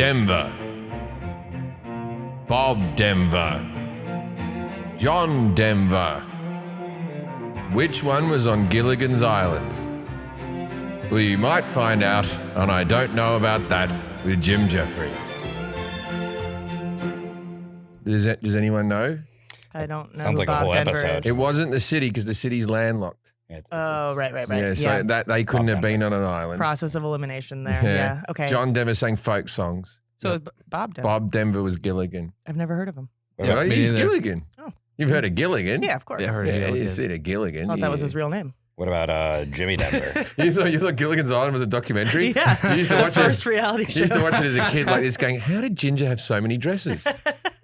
Denver, Bob Denver, John Denver. Which one was on Gilligan's Island? Well, you might find out on I Don't Know About That with Jim Jefferies. Does anyone know? I don't know. Sounds like a Bob whole Denver episode. is. It wasn't the city because the city's landlocked. Oh, right. Yeah, so that they couldn't have been on an island. Process of elimination there. Yeah. Okay. John Denver sang folk songs. So it's Bob Denver. Bob Denver was Gilligan. I've never heard of him. Yeah, Me he's neither. Gilligan. Oh. You've heard of Gilligan? Yeah, of course. Yeah, I heard of Gilligan. You've seen a Gilligan. I thought that was his real name. What about Jimmy Denver? You thought Gilligan's Island was a documentary? Yeah. You used to The watch first it. reality You show. used to watch it as a kid like this, going, "How did Ginger have so many dresses?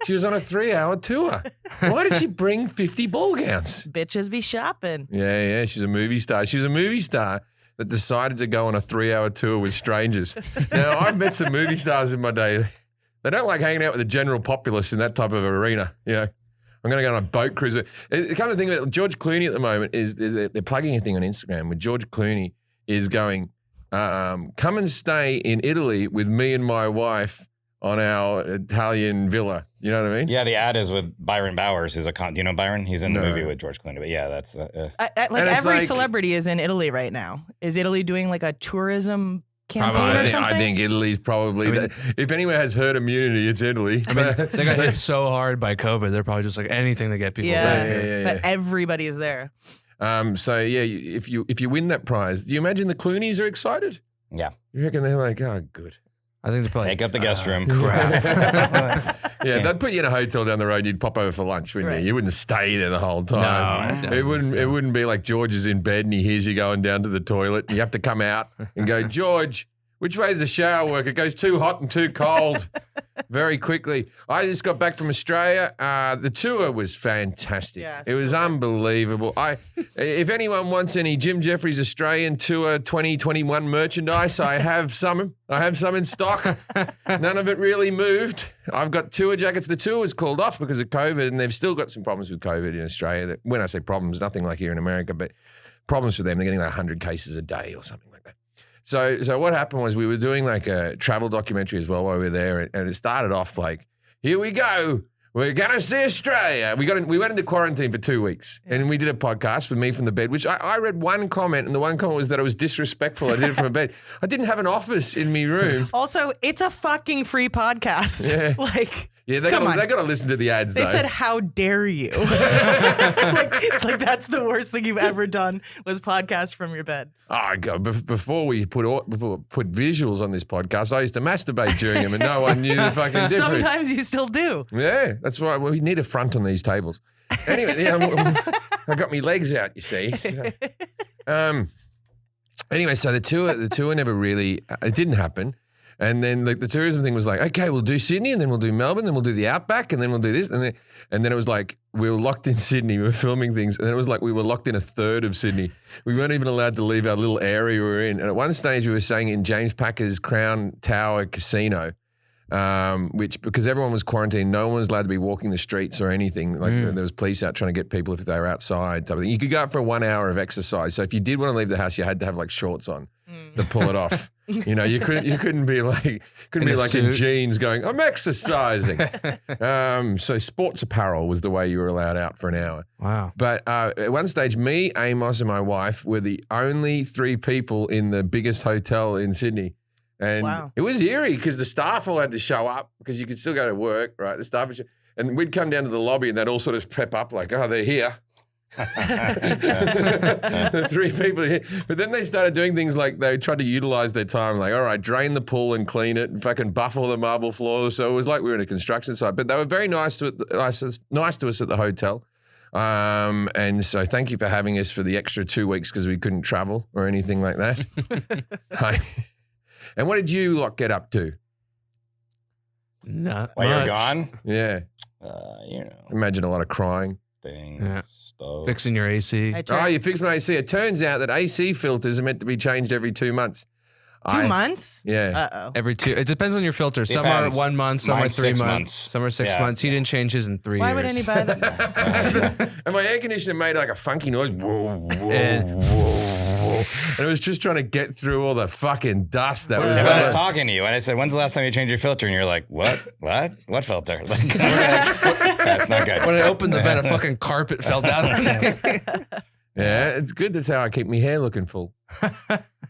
She was on a 3-hour tour. Why did she bring 50 ball gowns?" Bitches be shopping. Yeah. She's a movie star. She was a movie star that decided to go on a 3-hour tour with strangers. Now, I've met some movie stars in my day. They don't like hanging out with the general populace in that type of arena. You know, I'm going to go on a boat cruise. The kind of thing about George Clooney at the moment is they're plugging a thing on Instagram where George Clooney is going, come and stay in Italy with me and my wife on our Italian villa. You know what I mean? Yeah, the ad is with Byron Bowers, who's do you know Byron? He's in the No. movie with George Clooney. But yeah, that's Like And it's every like- celebrity is in Italy right now. Is Italy doing like a tourism campaign Probably. or I something? think Italy's probably, if anyone has herd immunity, it's Italy. I mean, they got hit so hard by COVID. They're probably just like anything to get people Yeah, back. Yeah. but everybody is there. So yeah, if you win that prize, do you imagine the Clooneys are excited? Yeah. You reckon they're like, oh, good. I think they're probably Take up the guest room. Yeah, they'd put you in a hotel down the road. You'd pop over for lunch, wouldn't Right. you? You wouldn't stay there the whole time. No, It wouldn't be like George is in bed and he hears you going down to the toilet and you have to come out and go, George, which way does the shower work? It goes too hot and too cold very quickly. I just got back from Australia. The tour was fantastic. Yeah, it was super. unbelievable. If anyone wants any Jim Jefferies Australian Tour 2021 merchandise, I have some in stock. None of it really moved. I've got tour jackets. The tour was called off because of COVID, and they've still got some problems with COVID in Australia. When I say problems, nothing like here in America, but problems for them. They're getting like 100 cases a day or something like that. So what happened was we were doing like a travel documentary as well while we were there, and it started off like, here we go. We're going to see Australia. We went into quarantine for 2 weeks, and we did a podcast with me from the bed, which I read one comment, and the one comment was that it was disrespectful. I did it from a bed. I didn't have an office in my room. Also, it's a fucking free podcast. Yeah. Like, Yeah, they come got on. to listen to the ads, They though. said, "How dare you?" like that's the worst thing you've ever done was podcast from your bed. Oh, God. Before we put visuals on this podcast, I used to masturbate during them, and no one knew the fucking difference. Sometimes you still do. Yeah, that's why we need a front on these tables. Anyway, I got my legs out, you see. Anyway, so the tour never really, it didn't happen. And then like the tourism thing was like, okay, we'll do Sydney, and then we'll do Melbourne, then we'll do the Outback, and then we'll do this. And then it was like, we were locked in Sydney, we were filming things, and then it was like we were locked in a third of Sydney. We weren't even allowed to leave our little area we were in. And at one stage we were staying in James Packer's Crown Tower Casino, which because everyone was quarantined, no one was allowed to be walking the streets or anything. Like there was police out trying to get people if they were outside type of thing. You could go out for 1 hour of exercise. So if you did want to leave the house, you had to have like shorts on to pull it off. You know, you couldn't be like in suit. jeans going, I'm exercising. So sports apparel was the way you were allowed out for an hour. Wow. But at one stage, me, Amos, and my wife were the only 3 people in the biggest hotel in Sydney. And Wow. it was eerie because the staff all had to show up because you could still go to work, right? The staff, and we'd come down to the lobby and they'd all sort of prep up like, oh, they're here. The 3 people here. But then they started doing things like they tried to utilize their time, like, all right, drain the pool and clean it and fucking buff all the marble floors. So it was like we were in a construction site. But they were very nice to us at the hotel. And so thank you for having us for the extra 2 weeks because we couldn't travel or anything like that. And what did you lot get up to? Not While you're much. gone, Yeah. you know, Imagine a lot of crying. things, Yeah. stuff. Fixing your AC. I Oh, tried you fixed my AC. It turns out that AC filters are meant to be changed every 2 months. 2 months. Yeah. Uh oh. Every 2. It depends on your filter. Some Depends. are 1 month, some Mine's are 3 6 months, months. some are 6 Yeah. months. He didn't change his in 3 Why years. would anybody? And my air conditioner made like a funky noise. Whoa, whoa, And- whoa, whoa. And it was just trying to get through all the fucking dust that was Yeah, but I was on it. talking to you and I said, when's the last time you changed your filter? And you're like, what? What filter? Like, that's not good. When I opened the vent, a fucking carpet fell down on me. Yeah, it's good. That's how I keep my hair looking full.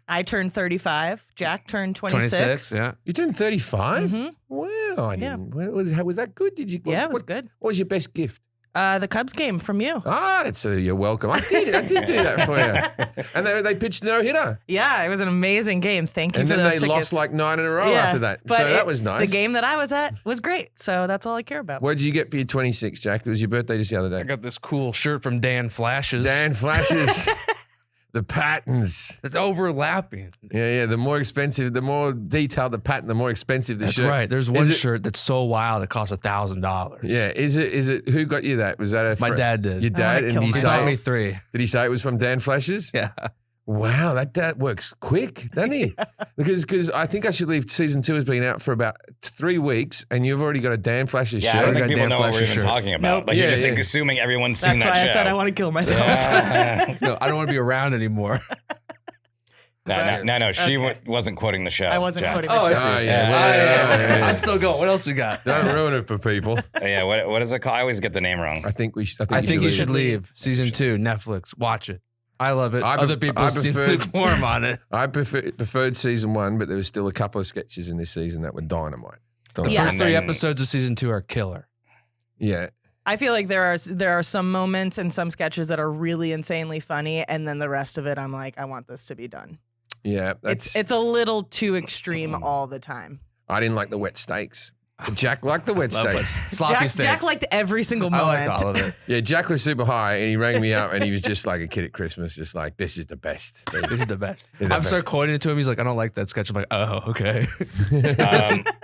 I turned 35. Jack turned 26. 26, yeah. You turned 35? Mhm. Wow. I Yeah. didn't. Was that good? Did you? Yeah, it was good. What was your best gift? The Cubs game from you. Ah, you're welcome. I did do that for you. And they pitched no hitter. Yeah, it was an amazing game. Thank you And for then those they tickets. lost like 9 in a row Yeah, after that. but So that was nice. The game that I was at was great. So that's all I care about. What did you get for your 26, Jack? It was your birthday just the other I day. got this cool shirt from Dan Flashes. Dan Flashes. The patterns. It's overlapping. Yeah. The more expensive, the more detailed the pattern, the more expensive the That's shirt. right. There's one Is it- shirt that's so wild it costs $1,000. Yeah. Is it? Who got you that? Was that a My dad did. Your dad? wanna And kill he He myself. got me say, 3. did he say it was from Dan Flashes? Yeah. Wow, that works quick, doesn't he? Because I think I should leave. Season 2 has been out for about 3 weeks, and you've already got a Dan Flashes Yeah, I shirt. don't got think people Dan know what we're Flasher's even shirt. talking about. Nope. Like, you're Yeah, just yeah. assuming everyone's seen That's that why show. I said I want to kill myself. No, I don't want to be around anymore. No. She wasn't quoting the show. I wasn't Jack. quoting the Oh, show. Oh, yeah. I'm still going. What else we got? Don't ruin it for people. Yeah, what is it called? I always get the name wrong. I think we should. I think you should leave. leave. Season 2, Netflix. Watch it. I love it. I Other pref- people I seem preferred- lukewarm on it. I preferred season 1, but there was still a couple of sketches in this season that were dynamite. The Yeah. first And 3 then- episodes of season 2 are killer. Yeah. I feel like there are some moments and some sketches that are really insanely funny, and then the rest of it, I'm like, I want this to be done. Yeah. That's, It's a little too extreme all the time. I didn't like the wet steaks. Jack liked the wet Love it. steaks. Sloppy Jack, steaks. Jack liked every single I moment. like all of it. Yeah, Jack was super high, and he rang me up, and he was just like a kid at Christmas, just like, this is the best. This is the best. They're the I'm best. start quoting it to him. He's like, I don't like that sketch. I'm like, oh, okay.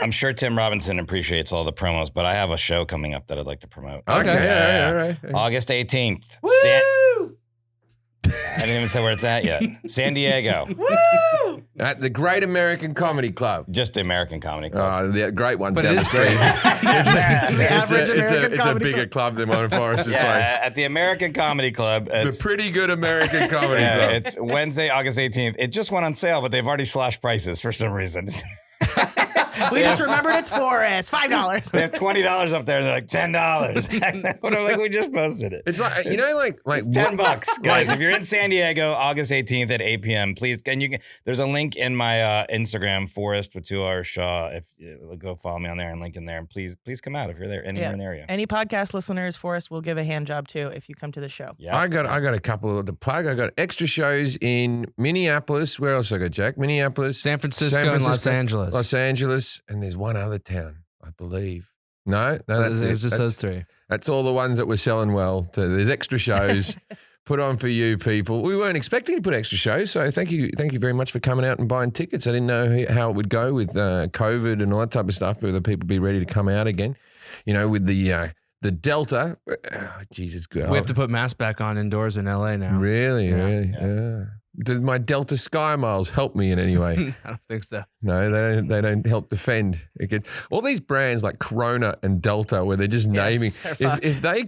I'm sure Tim Robinson appreciates all the promos, but I have a show coming up that I'd like to promote. Okay, all right. August 18th. I didn't even say where it's at yet. San Diego. At the Great American Comedy Club. Just the American Comedy Club. The great one's But down it the is street. The average American it's a comedy bigger club than one Forrest is playing. Yeah, at the American Comedy Club. The It's, pretty good American comedy yeah, club. it's Wednesday, August 18th. It just went on sale, but they've already slashed prices for some reason. We just remembered it's Forrest. $5. They have $20 up there. And they're like $10. But I'm like, we just posted it. It's like, you know, like It's $10, guys. If you're in San Diego, August 18th at 8 p.m., please. And you can. There's a link in my Instagram, Forrest with 2 R's Shaw. If you go follow me on there and link in there, and please come out if you're there and you're in the area. Any podcast listeners, Forrest will give a hand job too if you come to the show. Yeah. I got a couple of the plug. I got extra shows in Minneapolis. Where else I got, Jack? Minneapolis, San Francisco and Los Angeles. Los Angeles, and there's one other town, I believe. No, that's it it. was just That's- those 3. That's all the ones that were selling well. There's extra shows put on for you people. We weren't expecting to put extra shows, so thank you very much for coming out and buying tickets. I didn't know how it would go with COVID and all that type of stuff, whether people would be ready to come out again. You know, with the Delta. Oh, Jesus, God. We have to put masks back on indoors in LA now. Really, Yeah, really. Yeah. Does my Delta Sky Miles help me in any way? I don't think so. No, they don't help defend. All these brands like Corona and Delta, where they're just naming. they're fucked. If they,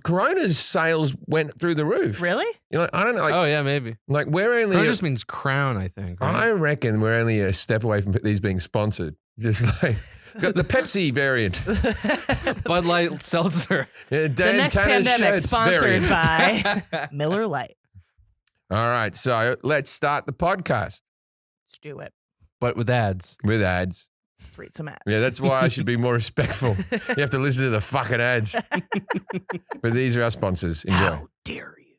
Corona's sales went through the roof. Really? You know, I don't know. Like, Oh, yeah, maybe. like we're only. Crown just means crown, I think. Right? I reckon we're only a step away from these being sponsored. Just like got the Pepsi variant. Bud Light Seltzer. Yeah, The Dan next Tanner's pandemic shirts sponsored variant. by Miller Lite. All right, so let's start the podcast Let's do it. But with ads. with ads. Let's read some ads. Yeah, that's why I should be more respectful. You have to listen to the fucking ads. But these are our sponsors. Enjoy. How dare you?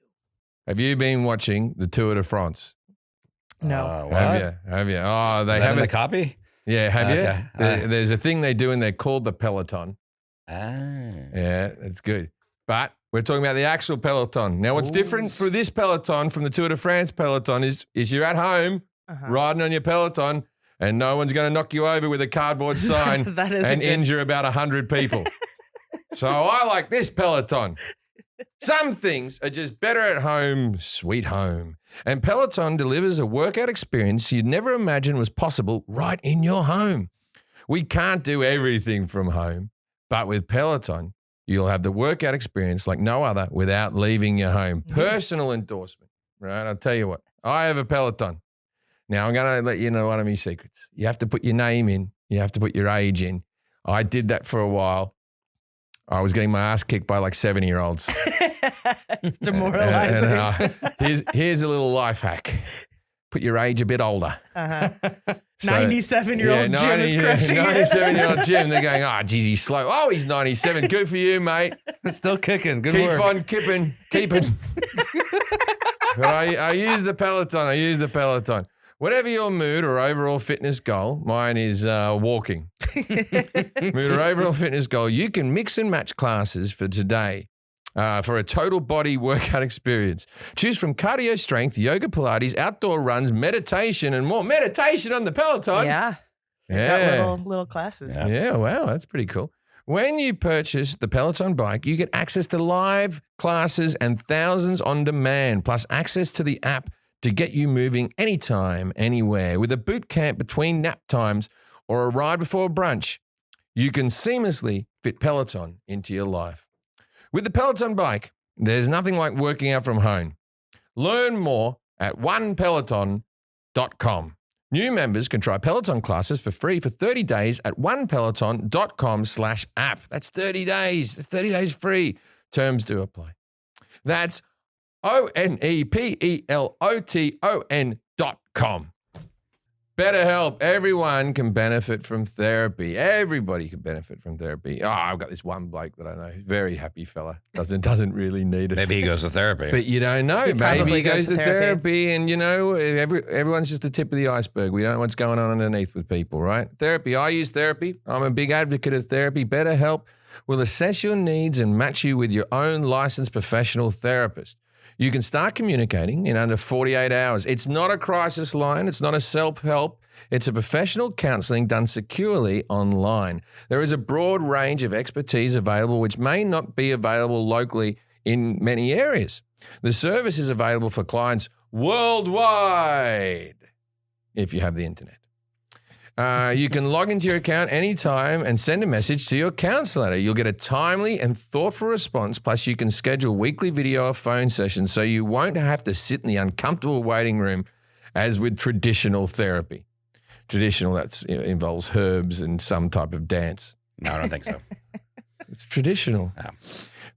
Have you been watching the Tour de France? No. What? Have you? Oh, they Is that have in a the copy? Yeah, have Okay. you? There's a thing they do, and they're called the Peloton. Ah. Yeah, that's good. But we're talking about the actual Peloton. Now, what's different for this Peloton from the Tour de France Peloton is you're at home Uh-huh. riding on your Peloton, and no one's going to knock you over with a cardboard sign That is a and good- injure about 100 people. So I like this Peloton. Some things are just better at home, sweet home. And Peloton delivers a workout experience you'd never imagine was possible right in your home. We can't do everything from home, but with Peloton, you'll have the workout experience like no other without leaving your home. Personal endorsement, right? I'll tell you what, I have a Peloton. Now, I'm going to let you know one of my secrets. You have to put your name in. You have to put your age in. I did that for a while. I was getting my ass kicked by like 70-year-olds. It's demoralizing. Here's a little life hack. Put your age a bit older. 97-year-old Jim is crushing 97-year-old Jim. They're going, oh, geez, he's slow. Oh, he's 97. Good for you, mate. Still kicking. Good Keep work. on keeping. But I use the Peloton. Whatever your mood or overall fitness goal, mine is walking. Mood or overall fitness goal, you can mix and match classes for today for a total body workout experience. Choose from cardio strength, yoga, Pilates, outdoor runs, meditation, and more. Meditation on the Peloton. Yeah. Yeah. Got little classes. Yeah, wow, that's pretty cool. When you purchase the Peloton bike, you get access to live classes and thousands on demand, plus access to the app to get you moving anytime, anywhere. With a boot camp between nap times or a ride before brunch, you can seamlessly fit Peloton into your life. With the Peloton bike, there's nothing like working out from home. Learn more at onepeloton.com. New members can try Peloton classes for free for 30 days at onepeloton.com/app. That's 30 days. 30 days free. Terms do apply. That's onepeloton.com. BetterHelp. Everyone can benefit from therapy. Everybody can benefit from therapy. Oh, I've got this one bloke that I know, very happy fella, doesn't really need it. Maybe he goes to therapy. But you don't know. He Maybe probably he goes to therapy. therapy and, you know, everyone's just the tip of the iceberg. We don't know what's going on underneath with people, right? Therapy. I use therapy. I'm a big advocate of therapy. BetterHelp will assess your needs and match you with your own licensed professional therapist. You can start communicating in under 48 hours. It's not a crisis line. It's not a self-help. It's a professional counseling done securely online. There is a broad range of expertise available, which may not be available locally in many areas. The service is available for clients worldwide if you have the internet. You can log into your account anytime and send a message to your counselor. You'll get a timely and thoughtful response. Plus, you can schedule weekly video or phone sessions so you won't have to sit in the uncomfortable waiting room as with traditional therapy. Traditional, that involves herbs and some type of dance. No, I don't think so. It's traditional. Oh.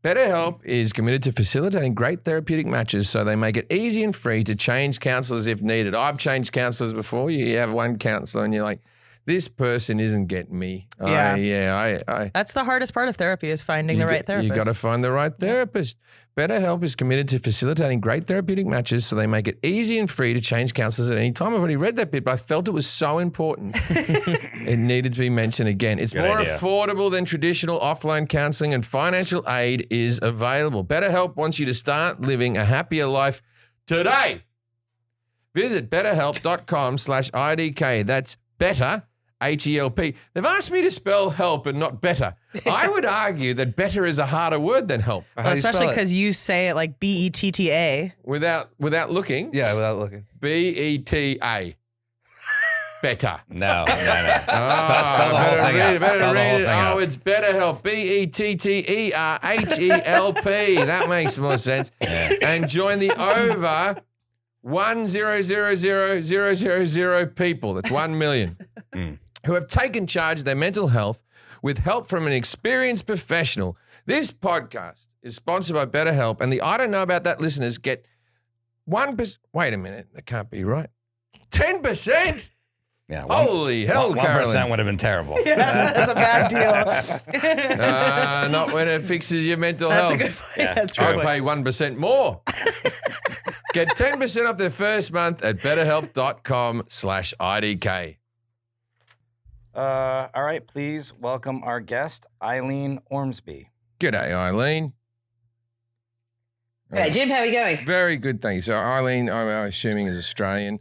BetterHelp is committed to facilitating great therapeutic matches so they make it easy and free to change counselors if needed. I've changed counselors before. You have one counselor and you're like, this person isn't getting me. Yeah. That's the hardest part of therapy is finding the right therapist. You got to find the right therapist. BetterHelp is committed to facilitating great therapeutic matches so they make it easy and free to change counselors at any time. I've already read that bit, but I felt it was so important. It needed to be mentioned again. It's Good more idea. affordable than traditional offline counseling and financial aid is available. BetterHelp wants you to start living a happier life today. Visit betterhelp.com/IDK. That's better. H-E-L-P. They've asked me to spell help and not better. I would argue that better is a harder word than help. How do you spell Especially it? because you say it like B-E-T-T-A. Without looking. Yeah, without looking. B-E-T-A. Better. No. Oh, Spell the whole thing out. Better Spell the read whole it. thing out. Oh, it's BetterHelp. B-E-T-T-E-R-H-E-L-P. That makes more sense. And join the over 1,000,000 people. That's 1 million. Who have taken charge of their mental health with help from an experienced professional. This podcast is sponsored by BetterHelp, and the I don't know about that listeners get 1%. Wait a minute, that can't be right. 10%? Yeah. Holy hell, 1% Carolyn. would have been terrible. Yeah, that's a bad deal. Not when it fixes your mental That's health. a good point. Yeah, That's true. a I'd good point. pay 1% more. Get 10% off their first month at betterhelp.com/IDK. All right, please welcome our guest, Eileen Ormsby. G'day, Eileen. Hey, Jim, how are you going? Very good, thank you. So, Eileen, I'm assuming is Australian.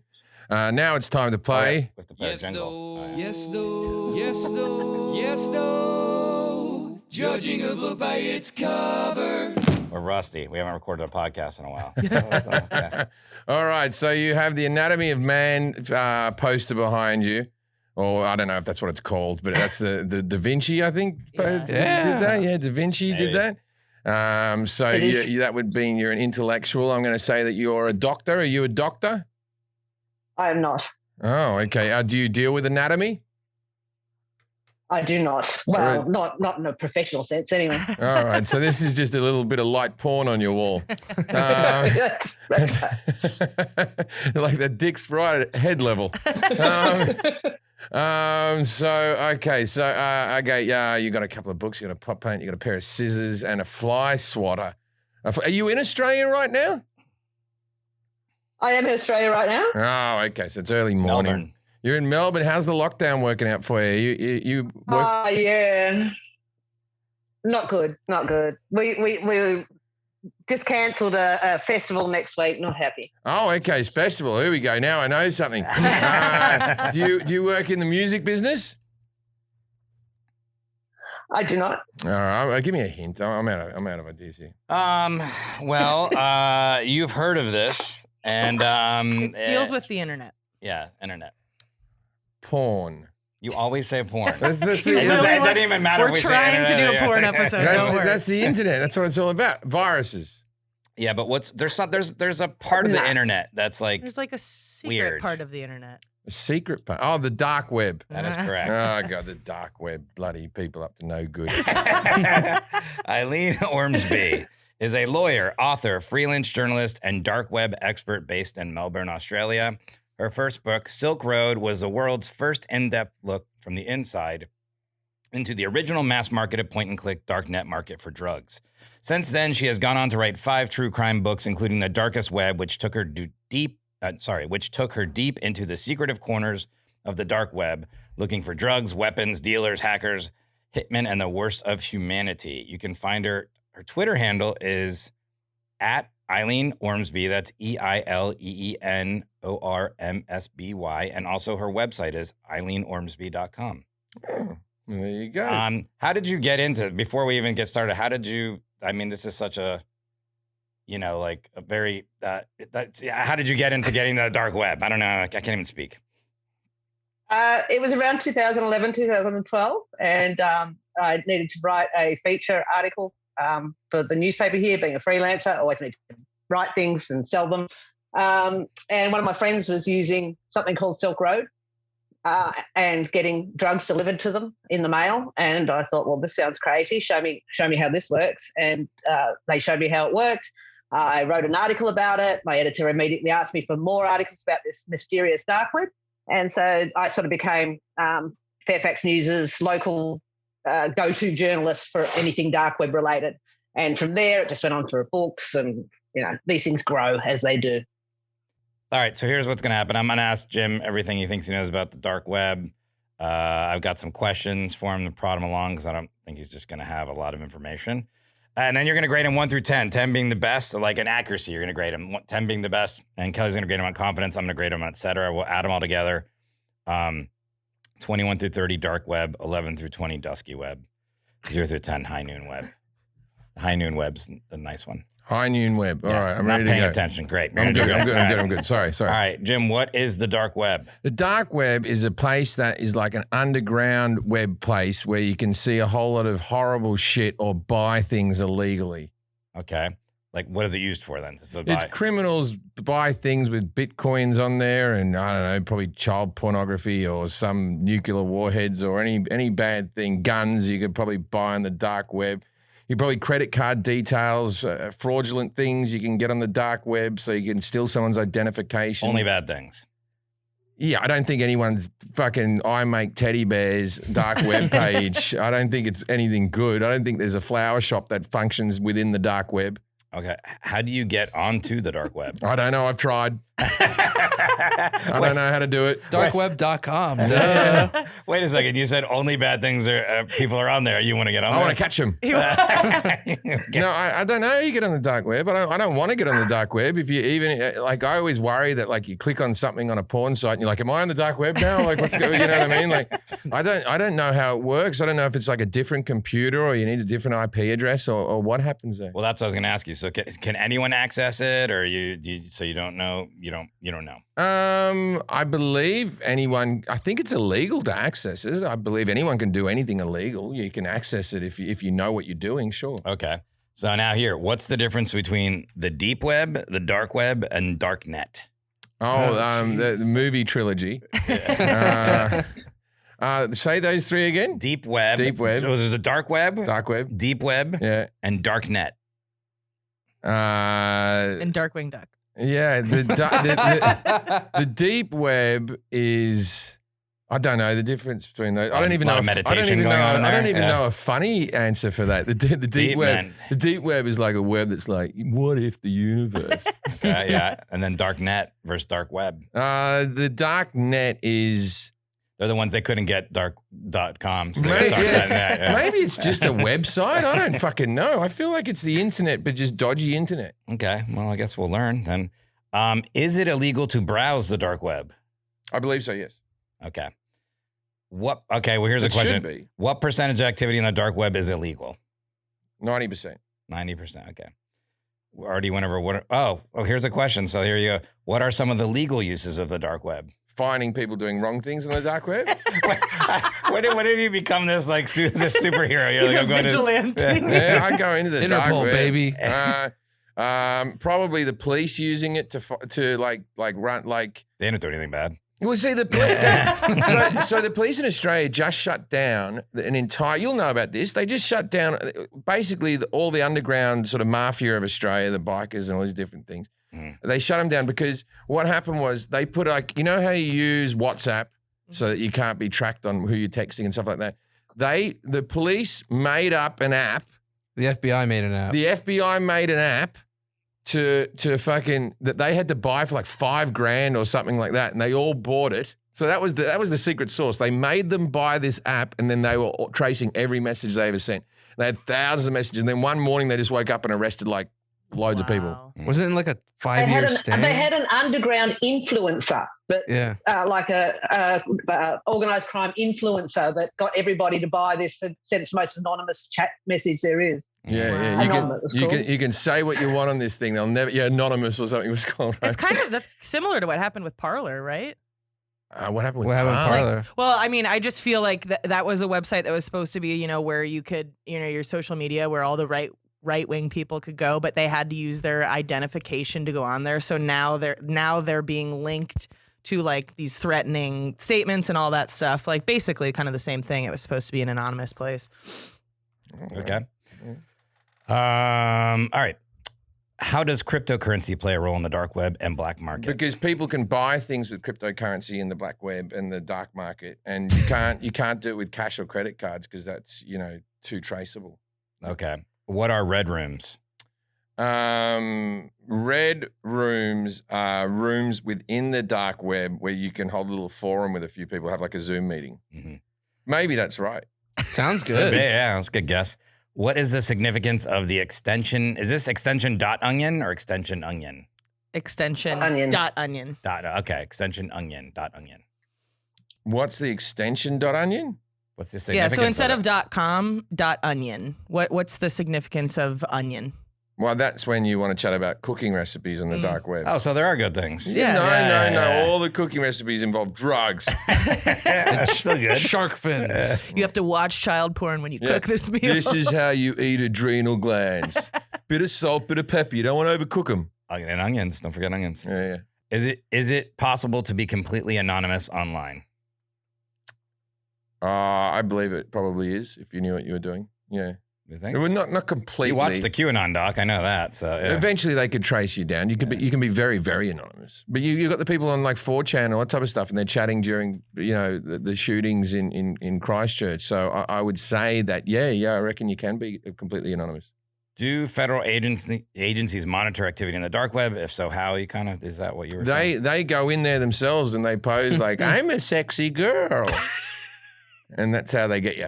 Now it's time to play. With the yes, jingle. All right. Yes, though. Yes, though. Yes, though. Judging a book by its cover. We're rusty. We haven't recorded a podcast in a while. Yeah. All right, so you have the Anatomy of Man poster behind you. Or I don't know if that's what it's called, but that's the Da Vinci, I think. Yeah. Did that? Yeah, Da Vinci did that. So It is. that would mean you're an intellectual. I'm going to say that you're a doctor. Are you a doctor? I am not. Oh, okay. Do you deal with anatomy? I do not. Well, not in a professional sense, anyway. All right. So this is just a little bit of light porn on your wall. That's right. Like the dick's right at head level. Yeah, you got a couple of books, you got a pop paint, you got a pair of scissors and a fly swatter. Are you in Australia right now? I am in Australia right now. Oh, okay. So it's early morning. Melbourne. You're in Melbourne. How's the lockdown working out for you? You work? Yeah. Not good. Not good. We just cancelled a festival next week. Not happy. Oh, okay. It's festival. Here we go. Now I know something. Do you work in the music business? I do not. All right. Give me a hint. I'm out of ideas here. Well, you've heard of this, and It deals with the internet. yeah, internet. Porn. You always say porn. That's You It the, doesn't, really it doesn't even matter We're if we say trying to internet do a or- porn episode. Don't worry. that's the internet. That's what it's all about. Viruses. Yeah, but there's a part of the internet that's like There's like a secret Weird. part of the internet. A secret part. Oh, the dark web. that is correct. Oh, God, the dark web. Bloody people up to no good. Eileen Ormsby is a lawyer, author, freelance journalist, and dark web expert based in Melbourne, Australia. Her first book, Silk Road, was the world's first in-depth look from the inside into the original mass-marketed point-and-click darknet market for drugs. Since then, she has gone on to write 5 true crime books, including The Darkest Web, which took her deep into the secretive corners of the dark web, looking for drugs, weapons, dealers, hackers, hitmen, and the worst of humanity. You can find her Twitter handle is at Eileen Ormsby. That's EILEENORMSBY. And also her website is eileenormsby.com. Oh, there you go. How did you get into, before we even get started, this is such a, like a very, how did you get into getting the dark web? I don't know. I can't even speak. It was around 2011, 2012, and I needed to write a feature article for the newspaper here. Being a freelancer, I always need to write things and sell them. And one of my friends was using something called Silk Road and getting drugs delivered to them in the mail. And I thought, well, this sounds crazy. Show me how this works. And they showed me how it worked. I wrote an article about it. My editor immediately asked me for more articles about this mysterious dark web. And so I sort of became Fairfax News's local go-to journalist for anything dark web related. And from there, it just went on for books, and these things grow as they do. All right, so here's what's going to happen. I'm going to ask Jim everything he thinks he knows about the dark web. I've got some questions for him to prod him along because I don't think he's just going to have a lot of information. And then you're going to grade him 1 through 10, 10 being the best, like an accuracy. You're going to grade him 10 being the best, and Kelly's going to grade him on confidence. I'm going to grade him on et cetera. We'll add them all together. 21 through 30, dark web. 11 through 20, dusky web. 0 through 10, high noon web. High noon web's a nice one. High noon web. All right, I'm not ready to paying go. attention. Great. I'm good. Sorry. All right, Jim, what is the dark web? The dark web is a place that is like an underground web place where you can see a whole lot of horrible shit or buy things illegally. Okay. Like, what is it used for then? It's criminals buy things with bitcoins on there, and I don't know, probably child pornography or some nuclear warheads or any bad thing, guns you could probably buy on the dark web. You probably credit card details, fraudulent things you can get on the dark web so you can steal someone's identification. Only bad things. Yeah, I don't think anyone's fucking I make teddy bears dark web page. I don't think it's anything good. I don't think there's a flower shop that functions within the dark web. Okay. How do you get onto the dark web? I don't know. I've tried. I don't know how to do it. Darkweb.com. Wait a second. You said only bad things are people are on there. You want to get on I there? want to catch them. Okay. No, I don't know how you get on the dark web. I don't want to get on the dark web. If you even, like, I always worry that, like, you click on something on a porn site and you're like, am I on the dark web now? Like, what's going on? You know what I mean? Like, I don't know how it works. I don't know if it's like a different computer or you need a different IP address or what happens there. Well, that's what I was going to ask you. So can anyone access it, or you don't know? You don't know. I believe anyone. I think it's illegal to access it. I believe anyone can do anything illegal. You can access it if you know what you're doing. Sure. Okay. So now here, what's the difference between the deep web, the dark web, and dark net? The movie trilogy. Say those three again. Deep web. Deep web. So there's a dark web. Dark web. Deep web. Yeah. And dark net. And Darkwing Duck. Yeah. The deep web is. I don't know the difference between those. I don't even know. I don't even know a funny answer for that. The deep web. Man. The deep web is like a web that's like, what if the universe? Yeah. And then dark net versus dark web. The dark net is. They're the ones that couldn't get dark.com. So Maybe, yeah. Maybe it's just a website. I don't fucking know. I feel like it's the internet, but just dodgy internet. Okay. Well, I guess we'll learn then. Is it illegal to browse the dark web? I believe so, yes. Okay. Okay, well, here's a question. Should be. What percentage of activity on the dark web is illegal? 90%. 90%. Okay. We already went over here's a question. So here you go. What are some of the legal uses of the dark web? Finding people doing wrong things on the dark web. When have you become this this superhero? You're He's like, a I'm going vigilante. Yeah, I go into the dark Interpol, web. baby. Probably the police using it to like run like. They didn't do anything bad. Well, see the police. so the police in Australia just shut down an entire. You'll know about this. They just shut down basically all the underground sort of mafia of Australia, the bikers and all these different things. They shut them down because what happened was they put how you use WhatsApp so that you can't be tracked on who you're texting and stuff like that. The police made up an app. The FBI made an app. The FBI made an app to fucking that they had to buy for like $5,000 or something like that, and they all bought it. So that was the secret sauce. They made them buy this app, and then they were tracing every message they ever sent. They had thousands of messages, and then one morning they just woke up and arrested like loads of people. Wasn't it like a 5-year stay? They had an underground influencer, but like a organized crime influencer that got everybody to buy this and said it's the most anonymous chat message there is. Yeah. You can say what you want on this thing. They'll never. Yeah, anonymous or something it was called. Right? That's similar to what happened with Parler, right? What happened with Parler? Well, I mean, I just feel like that was a website that was supposed to be, where you could, your social media, where all the right-wing people could go, but they had to use their identification to go on there. So now they're being linked to like these threatening statements and all that stuff. Like basically kind of the same thing. It was supposed to be an anonymous place. Okay. All right. How does cryptocurrency play a role in the dark web and black market? Because people can buy things with cryptocurrency in the black web and the dark market, and you can't do it with cash or credit cards because that's too traceable. Okay. What are red rooms? Red rooms are rooms within the dark web where you can hold a little forum with a few people, have like a Zoom meeting. Mm-hmm. Maybe that's right. Sounds good. Yeah, that's a good guess. What is the significance of the extension? Is this extension .onion or extension onion? Extension onion. .onion. Okay, extension onion .onion. What's the extension .onion? What's the significance? Yeah, so instead of .com, .onion. What's the significance of onion? Well, that's when you want to chat about cooking recipes on the dark web. Oh, so there are good things. Yeah. No. All the cooking recipes involve drugs. It's still good. Shark fins. You have to watch child porn when you cook this meal. This is how you eat adrenal glands. Bit of salt, bit of pepper. You don't want to overcook them. And onions. Don't forget onions. Yeah. Is it possible to be completely anonymous online? I believe it probably is if you knew what you were doing. Yeah. You think? Well, not completely. You watched the QAnon doc. I know that. So yeah. Eventually they could trace you down. You can be very, very anonymous. But you got the people on like 4chan and all that type of stuff, and they're chatting during the shootings in Christchurch. So I would say that I reckon you can be completely anonymous. Do federal agencies monitor activity in the dark web? If so, how? Is that what you were saying? They go in there themselves and they pose like I'm a sexy girl, and that's how they get you.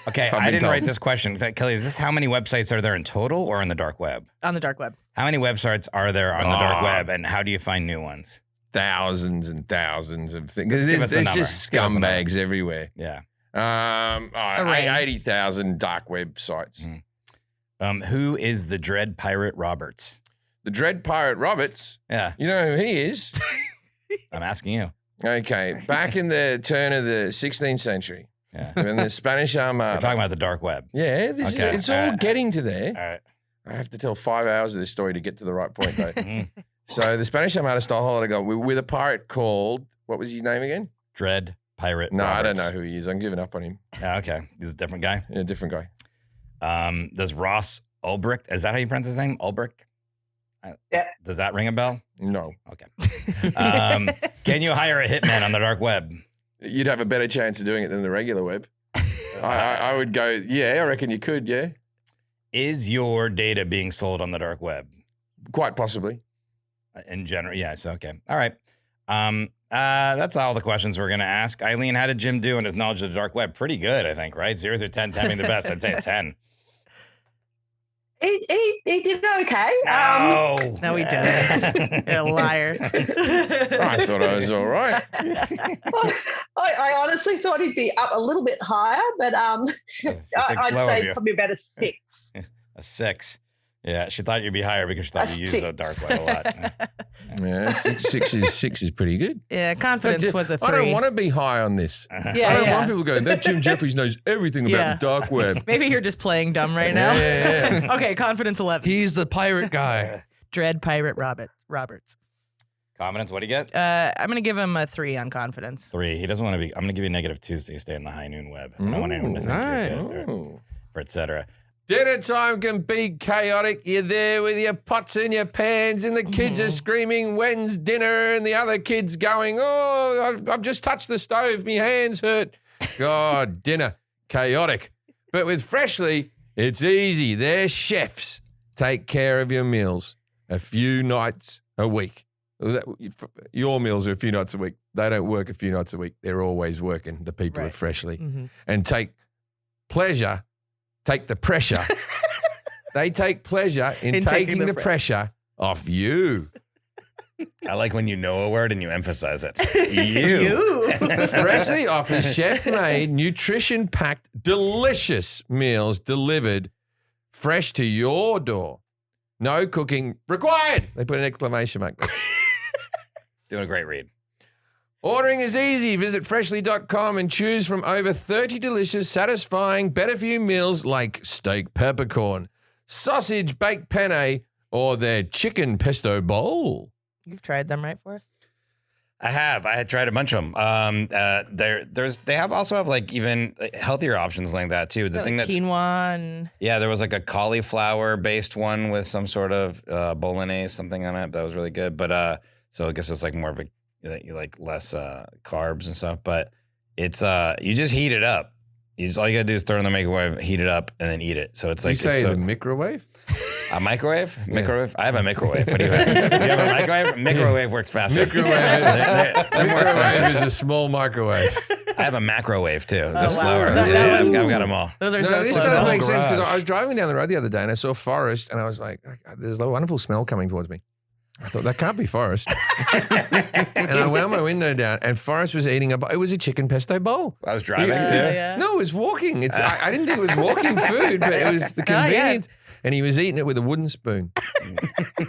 Okay, I didn't write this question. Kelly, is this how many websites are there in total or on the dark web? On the dark web. How many websites are there on the dark web, and how do you find new ones? Thousands and thousands of things. There's just scumbags everywhere. Yeah. 80,000 dark web sites. Who is the Dread Pirate Roberts? The Dread Pirate Roberts? Yeah. You know who he is? I'm asking you. Okay. Back in the turn of the 16th century. Yeah. When the Spanish Armada. We're talking about the dark web. Yeah, it's all getting to there. All right. I have to tell 5 hours of this story to get to the right point, though. So the Spanish Armada style holiday got with a pirate called, what was his name again? Dread Pirate. No, Roberts. I don't know who he is. I'm giving up on him. Okay, he's a different guy. Yeah, different guy. Does Ross Ulbricht? Is that how you pronounce his name? Ulbricht. Yeah. Does that ring a bell? No. Okay. Can you hire a hitman on the dark web? You'd have a better chance of doing it than the regular web. I would go, yeah, I reckon you could, yeah. Is your data being sold on the dark web? Quite possibly. In general, yes. Okay. All right. That's all the questions we're going to ask. Eileen, how did Jim do in his knowledge of the dark web? Pretty good, I think, right? 0 through 10, 10 being the best. I'd say a 10. He did okay. No, he didn't. You're a liar. I thought I was all right. I honestly thought he'd be up a little bit higher, but She thinks I'd low of say you. probably about a 6. A 6. Yeah, she thought you'd be higher because she thought you used the dark web a lot. Yeah, six is pretty good. Yeah, confidence was a 3. I don't want to be high on this. Yeah, I don't want people going, that Jim Jefferies knows everything about Yeah. the dark web. Maybe you're just playing dumb right now. Yeah. Okay, confidence 11. He's the pirate guy. Dread Pirate Roberts. Confidence, what do you get? I'm going to give him a 3 on confidence. 3. He doesn't want to be. I'm going to give you a -2 so you stay in the high noon web. I don't want anyone to think you're good Oh. or et cetera. Dinner time can be chaotic. You're there with your pots and your pans, and the kids are screaming, when's dinner? And the other kids going, oh, I've just touched the stove. My hands hurt. God, dinner, chaotic. But with Freshly, it's easy. They're chefs. Take care of your meals a few nights a week. Your meals are a few nights a week. They don't work a few nights a week. They're always working, the people Right. at Freshly. Mm-hmm. And take the pressure. They take pleasure in taking the pressure off you. I like when you know a word and you emphasize it. You. Freshly offers chef-made, nutrition-packed, delicious meals delivered fresh to your door. No cooking required. They put an exclamation mark there. Doing a great read. Ordering is easy. Visit freshly.com and choose from over 30 delicious, satisfying, better-for-you meals like steak peppercorn, sausage baked penne, or their chicken pesto bowl. You've tried them, right, for us? I have. I had tried a bunch of them. They also have like even healthier options like that too. The thing that's quinoa and there was like a cauliflower based one with some sort of bolognese something on it that was really good. But so I guess it's like more of a like less carbs and stuff. But it's you just heat it up. All you gotta do is throw it in the microwave, heat it up, and then eat it. So it's like You say it's the microwave? a microwave. Microwave. I have a microwave. What do you have? Do you have a microwave? Microwave works faster. Microwave. They're more expensive. Microwave is a small microwave. I have a macrowave too. They're wow. slower. That Yeah, would- I've got them all. those are No, so this slow. does Small make sense because garage. I was driving down the road the other day and I saw forest and I was like, there's a wonderful smell coming towards me. I thought, that can't be forest. And I wound my window down and Forrest was eating it was a chicken pesto bowl. I was driving Yeah, too. yeah. No, it was walking. I didn't think it was walking food, but it was the Oh, yeah. convenience. And he was eating it with a wooden spoon.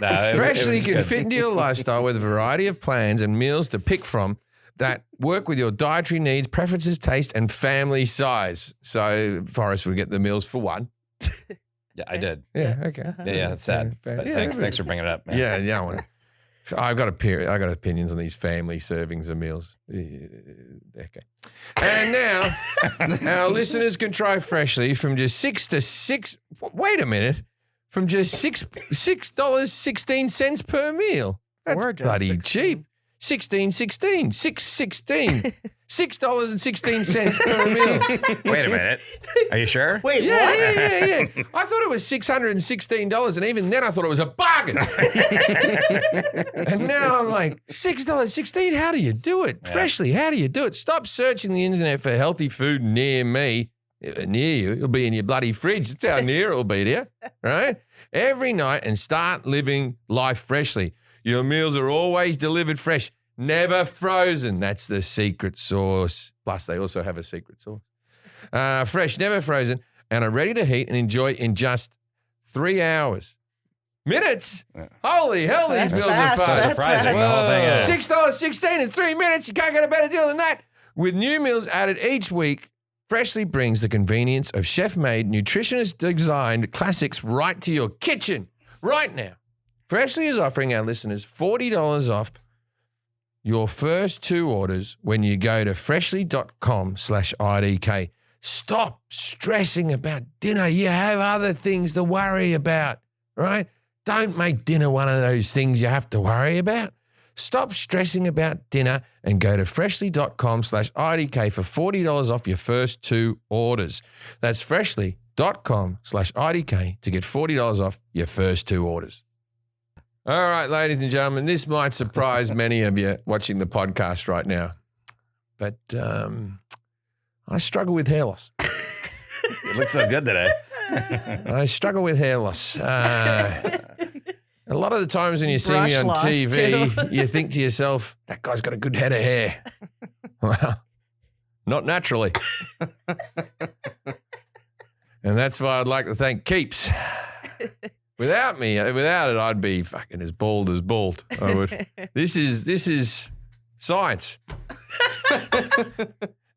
No, it Freshly was can good. fit into your lifestyle with a variety of plans and meals to pick from that work with your dietary needs, preferences, taste, and family size. So Forrest would get the meals for one. Yeah, I did. Yeah, okay. Yeah, that's sad. But thanks for bringing it up. man. Yeah, I want to. I got opinions on these family servings of meals. Okay. And now our listeners can try Freshly from just $6. Wait a minute. From just $6.16 per meal. That's Or just bloody 16. cheap. $6.16. $6.16 per meal. Wait a minute. Are you sure? Wait, Yeah, what? yeah. I thought it was $616, and even then I thought it was a bargain. And now I'm like, $6.16? How do you do it? Yeah. Freshly, how do you do it? Stop searching the internet for healthy food near me. Near you. It'll be in your bloody fridge. That's how near it'll be to you, right? Every night and start living life freshly. Your meals are always delivered fresh, never frozen. That's the secret sauce. Plus, they also have a secret sauce. Fresh, never frozen, and are ready to heat and enjoy in just 3 hours. Minutes? Holy hell, these That's meals fast. are So fast. That's surprising. The whole thing is. $6.16 in 3 minutes. You can't get a better deal than that. With new meals added each week, Freshly brings the convenience of chef-made, nutritionist-designed classics right to your kitchen right now. Freshly is offering our listeners $40 off your first 2 orders when you go to freshly.com/IDK. Stop stressing about dinner. You have other things to worry about, right? Don't make dinner one of those things you have to worry about. Stop stressing about dinner and go to freshly.com/IDK for $40 off your first 2 orders. That's freshly.com/IDK to get $40 off your first 2 orders. All right, ladies and gentlemen, this might surprise many of you watching the podcast right now, but I struggle with hair loss. You look so good today. I struggle with hair loss. A lot of the times when you see me Brush on loss, TV, too. you think to yourself, that guy's got a good head of hair. Well, not naturally. And that's why I'd like to thank Keeps. Without it, I'd be fucking as bald as bald. I would. This is science.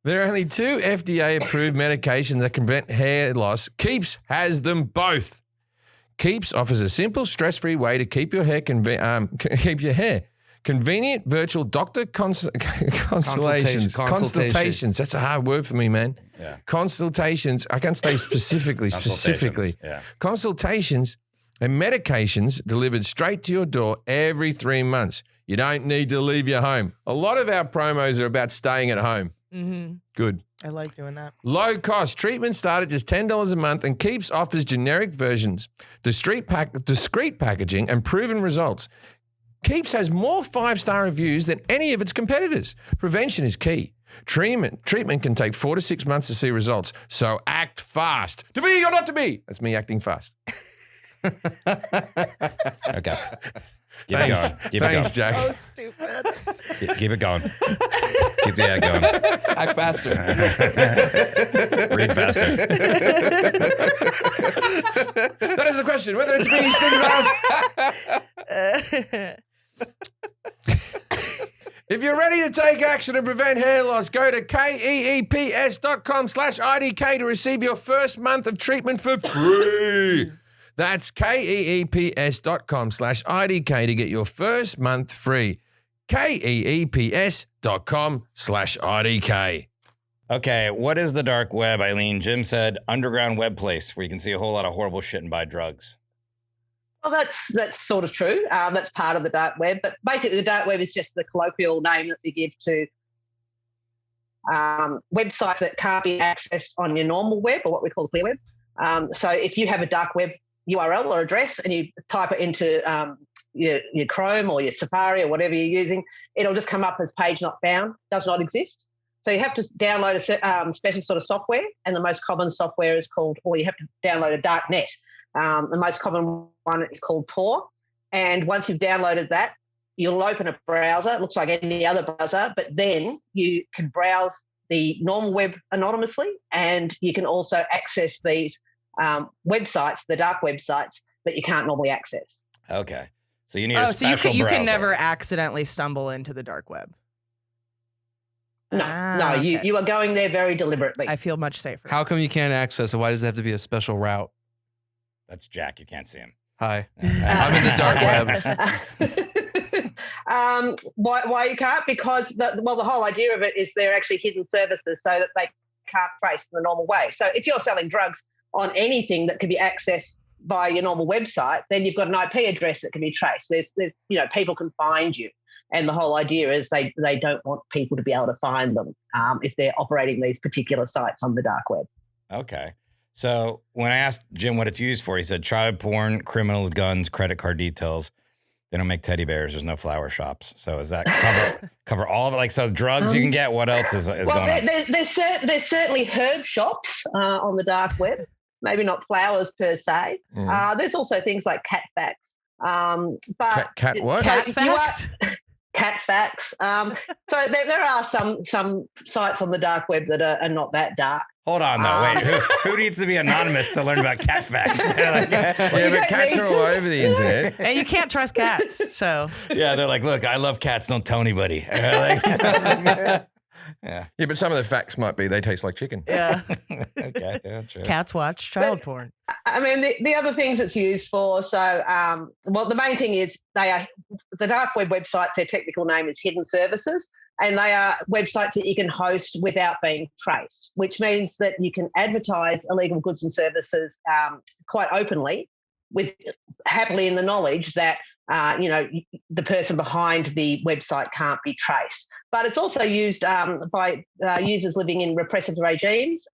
There are only 2 FDA-approved medications that can prevent hair loss. Keeps has them both. Keeps offers a simple, stress-free way to keep your hair Convenient virtual doctor consultations. That's a hard word for me, man. Yeah. Consultations. I can't say specifically. Yeah. Consultations and medications delivered straight to your door every 3 months. You don't need to leave your home. A lot of our promos are about staying at home. Mm-hmm. Good. I like doing that. Low cost. Treatment start at just $10 a month and Keeps offers generic versions, discreet packaging, and proven results. Keeps has more 5-star reviews than any of its competitors. Prevention is key. Treatment can take 4 to 6 months to see results, so act fast. To be or not to be? That's me acting fast. Okay. Keep Thanks. it going. Keep Thanks, it Jack. Oh, stupid. going. Keep it going. Keep the ad going. Act faster. Read faster. That is the question. Whether it's me, If you're ready to take action and prevent hair loss, go to keeps.com/IDK to receive your first month of treatment for free. That's keeps.com/IDK to get your first month free. keeps.com/IDK. Okay, what is the dark web, Eileen? Jim said underground web place where you can see a whole lot of horrible shit and buy drugs. Well, that's sort of true. That's part of the dark web. But basically, the dark web is just the colloquial name that we give to websites that can't be accessed on your normal web, or what we call clear web. So if you have a dark web URL or address and you type it into your Chrome or your Safari or whatever you're using, it'll just come up as page not found, does not exist. So you have to download a special sort of software, and the most common software is called, or you have to download a dark net. The most common one is called Tor. And once you've downloaded that, you'll open a browser. It looks like any other browser, but then you can browse the normal web anonymously, and you can also access these websites, the dark websites that you can't normally access. Okay. So you need a so you special can browser. never accidentally stumble into the dark web. No, okay. you are going there very deliberately. I feel much safer. How come you can't access it? Why does it have to be a special route? That's Jack. You can't see him. Hi. I'm in the dark web. Why you can't? Because the whole idea of it is they're actually hidden services so that they can't trace in the normal way. So if you're selling drugs on anything that can be accessed by your normal website, then you've got an IP address that can be traced. There's people can find you. And the whole idea is they don't want people to be able to find them if they're operating these particular sites on the dark web. Okay. So when I asked Jim what it's used for, he said child porn, criminals, guns, credit card details. They don't make teddy bears. There's no flower shops. So is that cover all of it? Like, so drugs you can get? What else is going on? There's certainly herb shops on the dark web. Maybe not flowers per se. There's also things like cat facts. But cat what? Cat facts? Cat facts. So there are some sites on the dark web that are not that dark. Hold on, though. Wait, who needs to be anonymous to learn about cat facts? They're like, Yeah, but cats are all over the internet. And you can't trust cats, so. yeah, they're like, look, I love cats. Don't tell anybody. Yeah. Yeah, but some of the facts might be they taste like chicken. Yeah. Okay. Yeah, true. Cats watch child porn. I mean, the other things it's used for. So, well, the main thing is the dark web websites. Their technical name is hidden services, and they are websites that you can host without being traced, which means that you can advertise illegal goods and services quite openly, with happily in the knowledge that the person behind the website can't be traced. But it's also used by users living in repressive regimes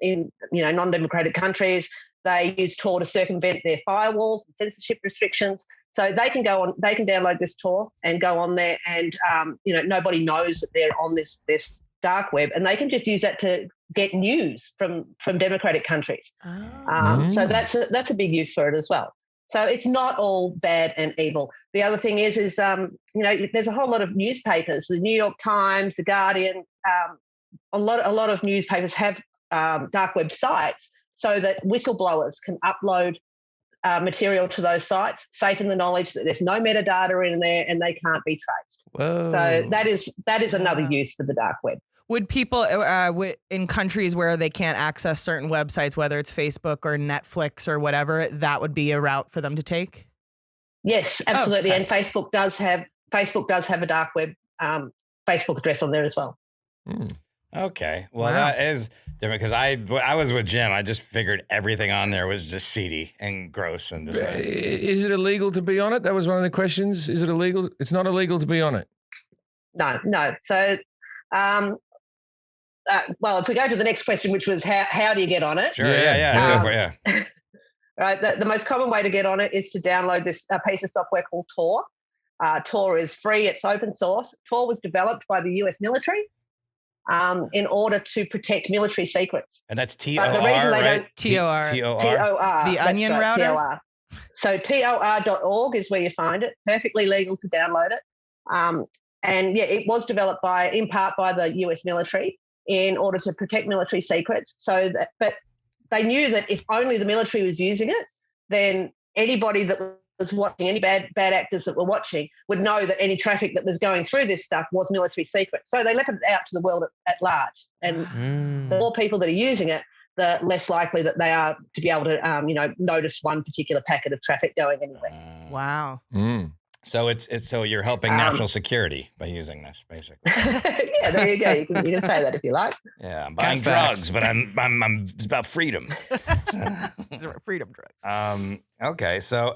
in non-democratic countries. They use Tor to circumvent their firewalls and censorship restrictions. So they can download this Tor and go on there, and nobody knows that they're on this dark web, and they can just use that to get news from democratic countries. So that's a big use for it as well. So it's not all bad and evil. The other thing is there's a whole lot of newspapers, the New York Times, the Guardian, a lot of newspapers have dark web sites so that whistleblowers can upload material to those sites, safe in the knowledge that there's no metadata in there and they can't be traced. Whoa. So that is another use for the dark web. Would people in countries where they can't access certain websites, whether it's Facebook or Netflix or whatever, that would be a route for them to take? Yes, absolutely. Okay. And Facebook does have a dark web Facebook address on there as well. Okay. Well, Wow. that is different because I was with Jim. I just figured everything on there was just seedy and gross. And just Is it illegal to be on it? That was one of the questions. Is it illegal? It's not illegal to be on it. No. So, well, if we go to the next question, which was how do you get on it? sure. Yeah. Yeah. Go for it. Yeah. Right. The most common way to get on it is to download this piece of software called Tor. Tor is free. It's open source. Tor was developed by the US military in order to protect military secrets. And that's But the reason TOR, they right? don't- TOR. TOR. The that's onion right, router? TOR. So TOR.org is where you find it. Perfectly legal to download it. And yeah, it was developed in part by the US military in order to protect military secrets. But they knew that if only the military was using it, then anybody that was watching, any bad actors that were watching, would know that any traffic that was going through this stuff was military secret. So they left it out to the world at large. And the more people that are using it, the less likely that they are to be able to, notice one particular packet of traffic going anywhere. Wow. So so you're helping national security by using this, basically. Yeah, there you go. You can say that if you like. Yeah, I'm buying facts. drugs, but I'm it's about freedom. These are freedom drugs. Okay. So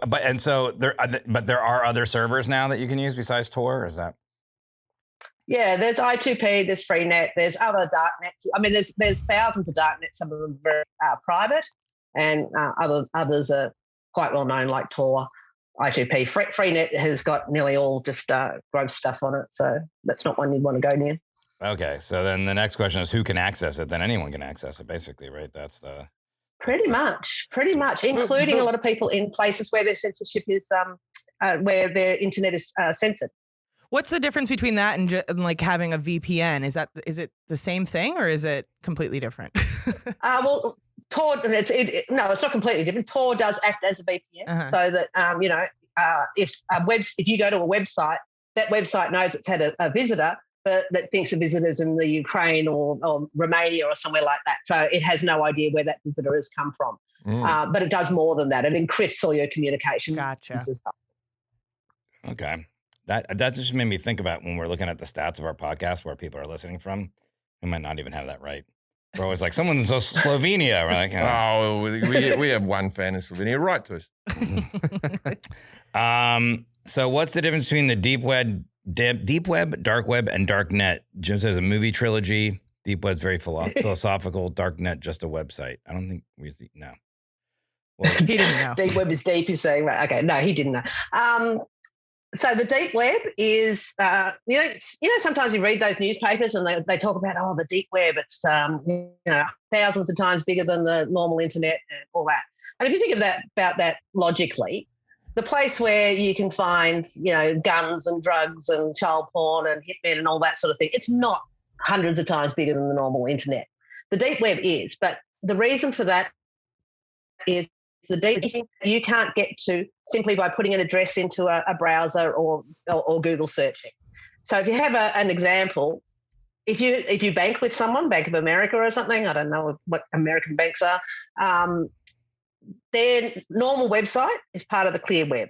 there are other servers now that you can use besides Tor, or is that? Yeah, there's I2P, there's Freenet, there's other darknets. I mean, there's thousands of darknets. Some of them are private, and others are quite well known, like Tor, I2P. Freenet has got nearly all just gross stuff on it, so that's not one you'd want to go near. Okay, so then the next question is who can access it? Then anyone can access it, basically, right? That's the Pretty much, including a lot of people in places where their censorship is, where their internet is censored. What's the difference between that and like having a VPN? Is it the same thing or is it completely different? Well, Tor, it's not completely different. Tor does act as a VPN, so that if you go to a website, that website knows it's had a visitor, but that thinks the visitor's in the Ukraine or Romania or somewhere like that. So it has no idea where that visitor has come from. But it does more than that. It encrypts all your communication. Gotcha. okay. That just made me think about when we're looking at the stats of our podcast where people are listening from. We might not even have that right. We're always like, someone's in Slovenia. We're like, Oh, we have one fan in Slovenia. Write to us. So what's the difference between the deep web, dark web, and dark net? Jim says a movie trilogy. Deep web's very philosophical. Dark net, just a website. I don't think no. Well, He didn't know. Deep web is deep, he's saying. Right, okay, no, he didn't know. So the deep web is, sometimes you read those newspapers and they talk about, the deep web, it's, thousands of times bigger than the normal internet and all that. And if you think about that logically, the place where you can find, guns and drugs and child porn and hitmen and all that sort of thing, it's not hundreds of times bigger than the normal internet. The deep web is, but the reason for that is the deep you can't get to simply by putting an address into a browser or Google searching. So if you have an example, if you bank with someone, Bank of America or something, I don't know what American banks are, their normal website is part of the clear web.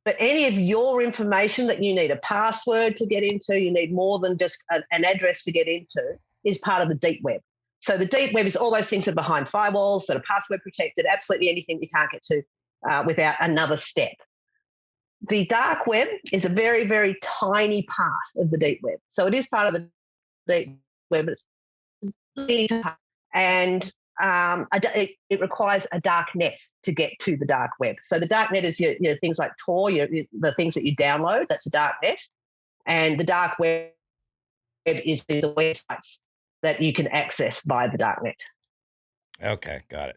But any of your information that you need a password to get into, you need more than just an address to get into, is part of the deep web. So the deep web is all those things that are behind firewalls, that are password protected, absolutely anything you can't get to without another step. The dark web is a very, very tiny part of the deep web. So it is part of the deep web, but it's and it requires a dark net to get to the dark web. So the dark net is your things like Tor, the things that you download. That's a dark net, and the dark web is the websites that you can access via the dark net. Okay, got it.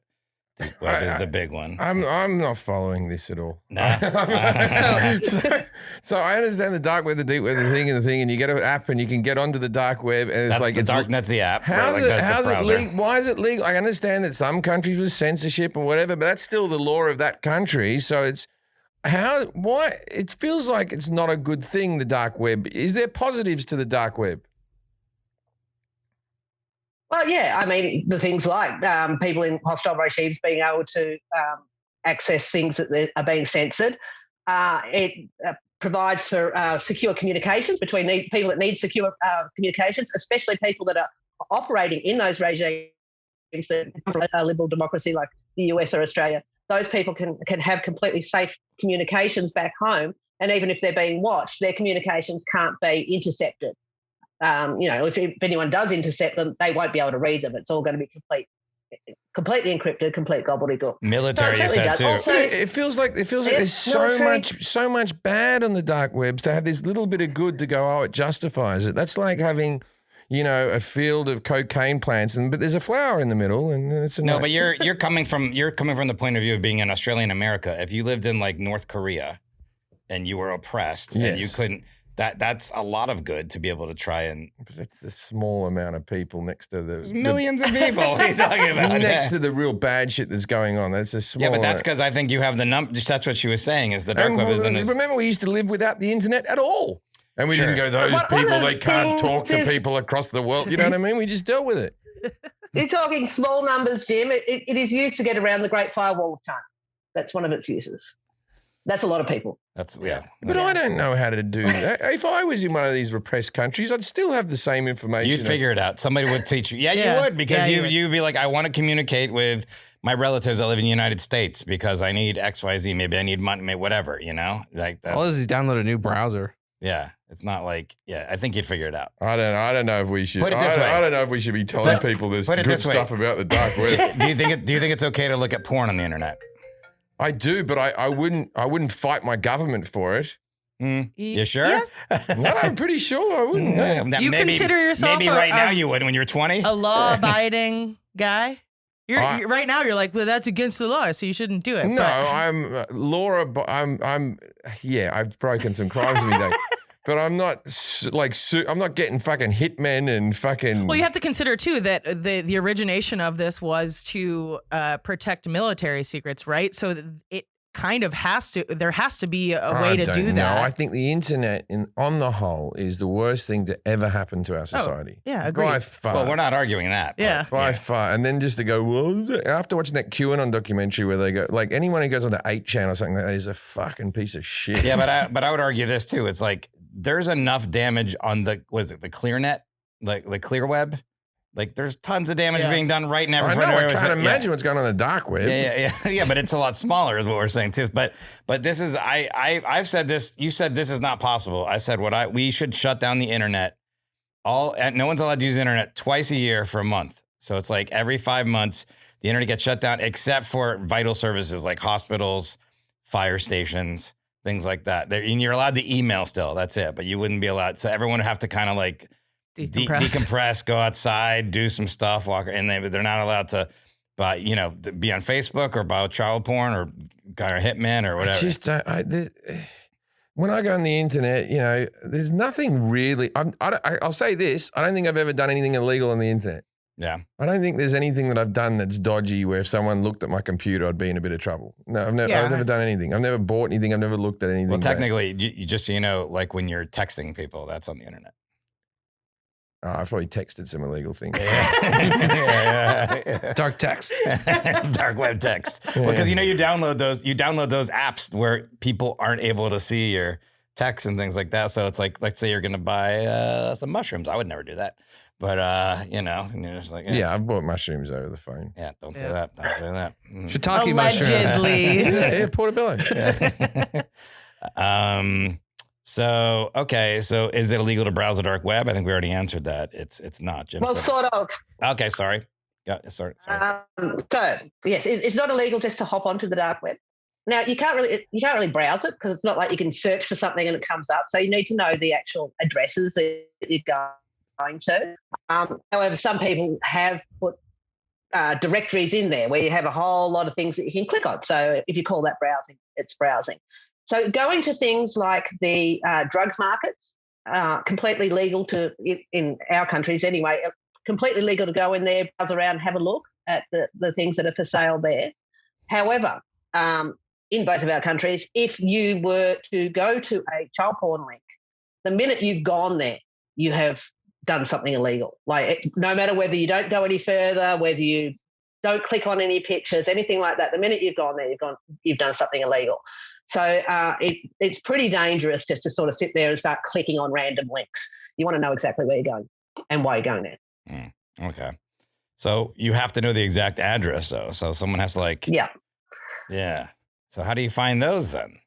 Deep web is the big one. I'm not following this at all. Nah. So I understand the dark web, the deep web, the thing, and you get an app and you can get onto the dark web, and it's That's the dark net's the app. How's That's it legal? Why is it legal? I understand that some countries with censorship and whatever, but that's still the law of that country. So it's why it feels like it's not a good thing. The dark web. Is there positives to the dark web? Well, yeah, I mean, the things like people in hostile regimes being able to access things that are being censored. It provides for secure communications between people that need secure communications, especially people that are operating in those regimes that a liberal democracy like the US or Australia. Those people can have completely safe communications back home, and even if they're being watched, their communications can't be intercepted. If anyone does intercept them, they won't be able to read them. It's all going to be completely encrypted, complete gobbledygook. Military, you said too. Also, it feels like there's so much bad on the dark webs to have this little bit of good to go. Oh, it justifies it. That's like having, a field of cocaine plants, but there's a flower in the middle, and it's but you're coming from the point of view of being in Australian America. If you lived in like North Korea, and you were oppressed, and you couldn't. That's a lot of good to be able to try and. But that's a small amount of people next to There's millions of people. What are you talking about? Next to the real bad shit that's going on. That's a small. Yeah, but that's because I think you have the numbers. That's what she was saying. Is the dark web isn't as. Remember, we used to live without the internet at all, and we didn't go. Those people, they can't talk to people across the world. You know what I mean? We just dealt with it. You're talking small numbers, Jim. It is used to get around the Great Firewall of China. That's one of its uses. That's a lot of people. But I don't know how to do that. If I was in one of these repressed countries, I'd still have the same information. You'd figure it out. Somebody would teach you. Yeah, you would, because you'd be like, I want to communicate with my relatives that live in the United States because I need XYZ. Maybe I need money, whatever, Like that's, all this is download a new browser. Yeah, it's not like, I think you'd figure it out. I don't know if we should. Put it this way. I don't know if we should be telling people this good stuff about the dark web. Do you think it's okay to look at porn on the internet? I do, but I wouldn't fight my government for it. You sure? Yes. No, I'm pretty sure I wouldn't. You consider yourself now you would when you're 20? A law-abiding guy? You're right now you're like, well, that's against the law, so you shouldn't do it. No, I'm Laura. I've broken some crimes every day. But I'm not I'm not getting fucking hitmen and fucking. Well, you have to consider too that the origination of this was to protect military secrets, right? So it kind of there has to be a way to do that. No, I think the internet, on the whole, is the worst thing to ever happen to our society. Yeah, agreed. By far. Well, we're not arguing that. Yeah. By far. And then just to go, well, after watching that QAnon documentary where they go, like anyone who goes on the 8chan or something, that is a fucking piece of shit. Yeah, but I would argue this too. It's like, there's enough damage on the ClearNet, like the clear web. Like there's tons of damage being done right now. I can't imagine what's going on the dark web. Yeah, but it's a lot smaller is what we're saying too. But this is, I've said this, you said this is not possible. I said we should shut down the internet. No one's allowed to use the internet twice a year for a month. So it's like every 5 months, the internet gets shut down except for vital services like hospitals, fire stations, things like that. And you're allowed to email still. That's it. But you wouldn't be allowed. So everyone would have to kind of like decompress, go outside, do some stuff, walk. And they're not allowed to, be on Facebook or buy child porn or kind of hitman or whatever. When I go on the internet, there's nothing really. I'll say this. I don't think I've ever done anything illegal on the internet. Yeah. I don't think there's anything that I've done that's dodgy where if someone looked at my computer, I'd be in a bit of trouble. No, I've never done anything. I've never bought anything. I've never looked at anything. Well, technically, you just like when you're texting people, that's on the internet. Oh, I've probably texted some illegal things. Yeah. Dark text. Dark web text. Because you download those apps where people aren't able to see your text and things like that. So it's like, let's say you're gonna buy some mushrooms. I would never do that. But and you're just like, Yeah, I've bought mushrooms over the phone. yeah, don't say that. Don't say that. Shiitake mushroom. Allegedly. Yeah, Portobello. So is it illegal to browse the dark web? I think we already answered that. It's not, Jim. Well, said sort of. Okay, sorry. Sorry. So yes, it's not illegal just to hop onto the dark web. Now you can't really browse it because it's not like you can search for something and it comes up. So you need to know the actual addresses that you're going to. However, some people have put directories in there where you have a whole lot of things that you can click on. So if you call that browsing, it's browsing. So going to things like the drugs markets, completely legal to, in our countries anyway, completely legal to go in there, browse around, have a look at the things that are for sale there. However, in both of our countries, if you were to go to a child porn link, the minute you've gone there, you have done something illegal. Like no matter whether you don't go any further, whether you don't click on any pictures, anything like that, the minute you've gone there, you've done something illegal. So it's pretty dangerous just to sort of sit there and start clicking on random links. You want to know exactly where you're going and why you're going there. Okay. So you have to know the exact address, though. So someone has to Yeah. So how do you find those then?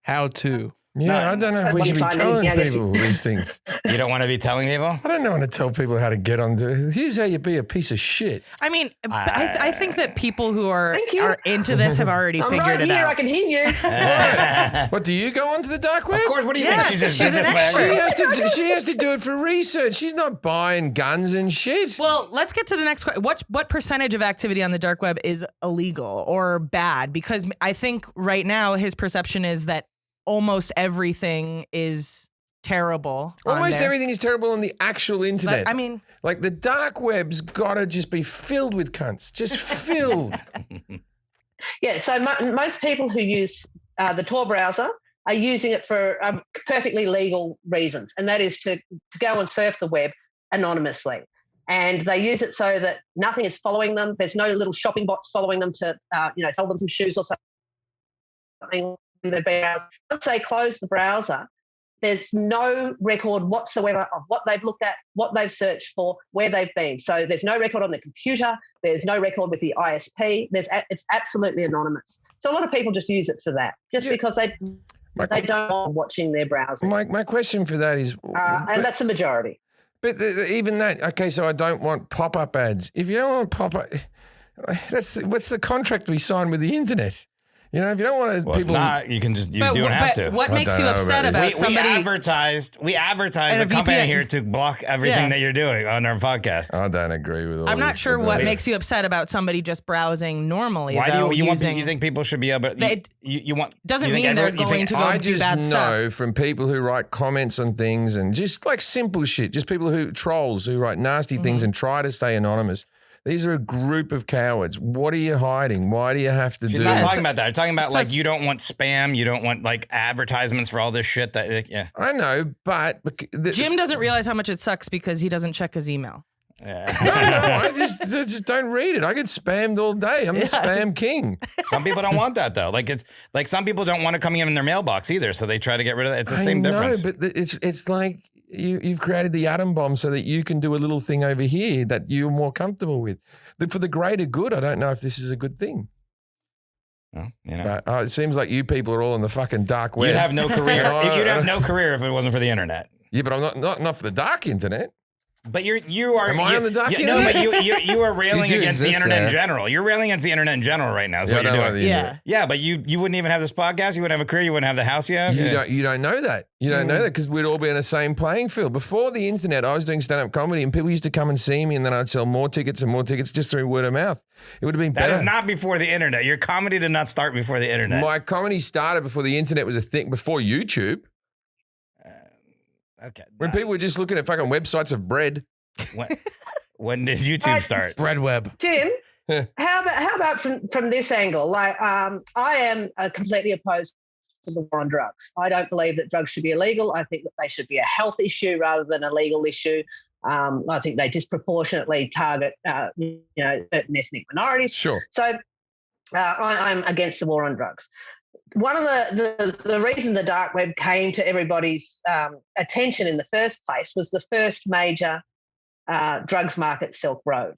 How to? Yeah, I don't know if we should be telling people these things. You don't want to be telling people? I don't know how to tell people how to get onto. Here's how you be a piece of shit. I mean, I think that people who are into this have already I'm figured right it here, out. I can hear you. What, do you go onto the dark web? Of course. What do you Yes, think? She just she's did an this by expert. She has to do it for research. She's not buying guns and shit. Well, let's get to the next question. What percentage of activity on the dark web is illegal or bad? Because I think right now his perception is that almost everything is terrible. Almost everything is terrible on the actual internet. I mean, like the dark web's got to just be filled with cunts. Just filled. Yeah, so most people who use the Tor browser are using it for perfectly legal reasons, and that is to go and surf the web anonymously. And they use it so that nothing is following them. There's no little shopping bots following them to, sell them some shoes or something. Once they close the browser, there's no record whatsoever of what they've looked at, what they've searched for, where they've been. So there's no record on the computer. There's no record with the ISP. It's absolutely anonymous. So a lot of people just use it for that, because they don't want watching their browsing. My question for that is, and that's the majority. But even that, okay, so I don't want pop-up ads. If you don't want pop-up, what's the contract we sign with the internet? You know, if you don't want to, well, people. It's not. You can just. You don't have to. What makes you upset about somebody? We advertised a company here to block everything that you're doing on our podcast. I don't agree with all. I'm not sure what makes you upset about somebody just browsing normally. Why do you think people should be able? You want doesn't mean they're going to go do bad stuff. I just know from people who write comments on things and just like simple shit, just people who trolls who write nasty things and try to stay anonymous. These are a group of cowards. What are you hiding? Why do you have to do She's not talking about that. I'm talking about you don't want spam. You don't want advertisements for all this shit. I know, but Jim doesn't realize how much it sucks because he doesn't check his email. Yeah. No, I just don't read it. I get spammed all day. I'm the spam king. Some people don't want that though. It's like some people don't want to come in their mailbox either, so they try to get rid of it. It's the same difference. But it's like you've created the atom bomb so that you can do a little thing over here that you're more comfortable with. For the greater good, I don't know if this is a good thing. Well, But, it seems like you people are all in the fucking dark web. You'd have no career. You'd have no career if it wasn't for the internet. Yeah, but I'm not for the dark internet. But you are. Am I on the dark internet? No, but you are railing You do against the exist internet in there. general. You're railing against the internet in general right now. That's what I you're know doing. the internet. Yeah, but you wouldn't even have this podcast. You wouldn't have a career. You wouldn't have the house you have. You don't know that. You don't know that because we'd all be in the same playing field. Before the internet, I was doing stand-up comedy and people used to come and see me and then I'd sell more tickets and more tickets just through word of mouth. It would have been better. That is not before the internet. Your comedy did not start before the internet. My comedy started before the internet was a thing, before YouTube. Okay. When people were just looking at fucking websites of bread. When did YouTube start? Bread web. Jim, how about from this angle? I am completely opposed to the war on drugs. I don't believe that drugs should be illegal. I think that they should be a health issue rather than a legal issue. I think they disproportionately target, certain ethnic minorities. Sure. So I'm against the war on drugs. One of the reason the dark web came to everybody's attention in the first place was the first major drugs market, Silk Road.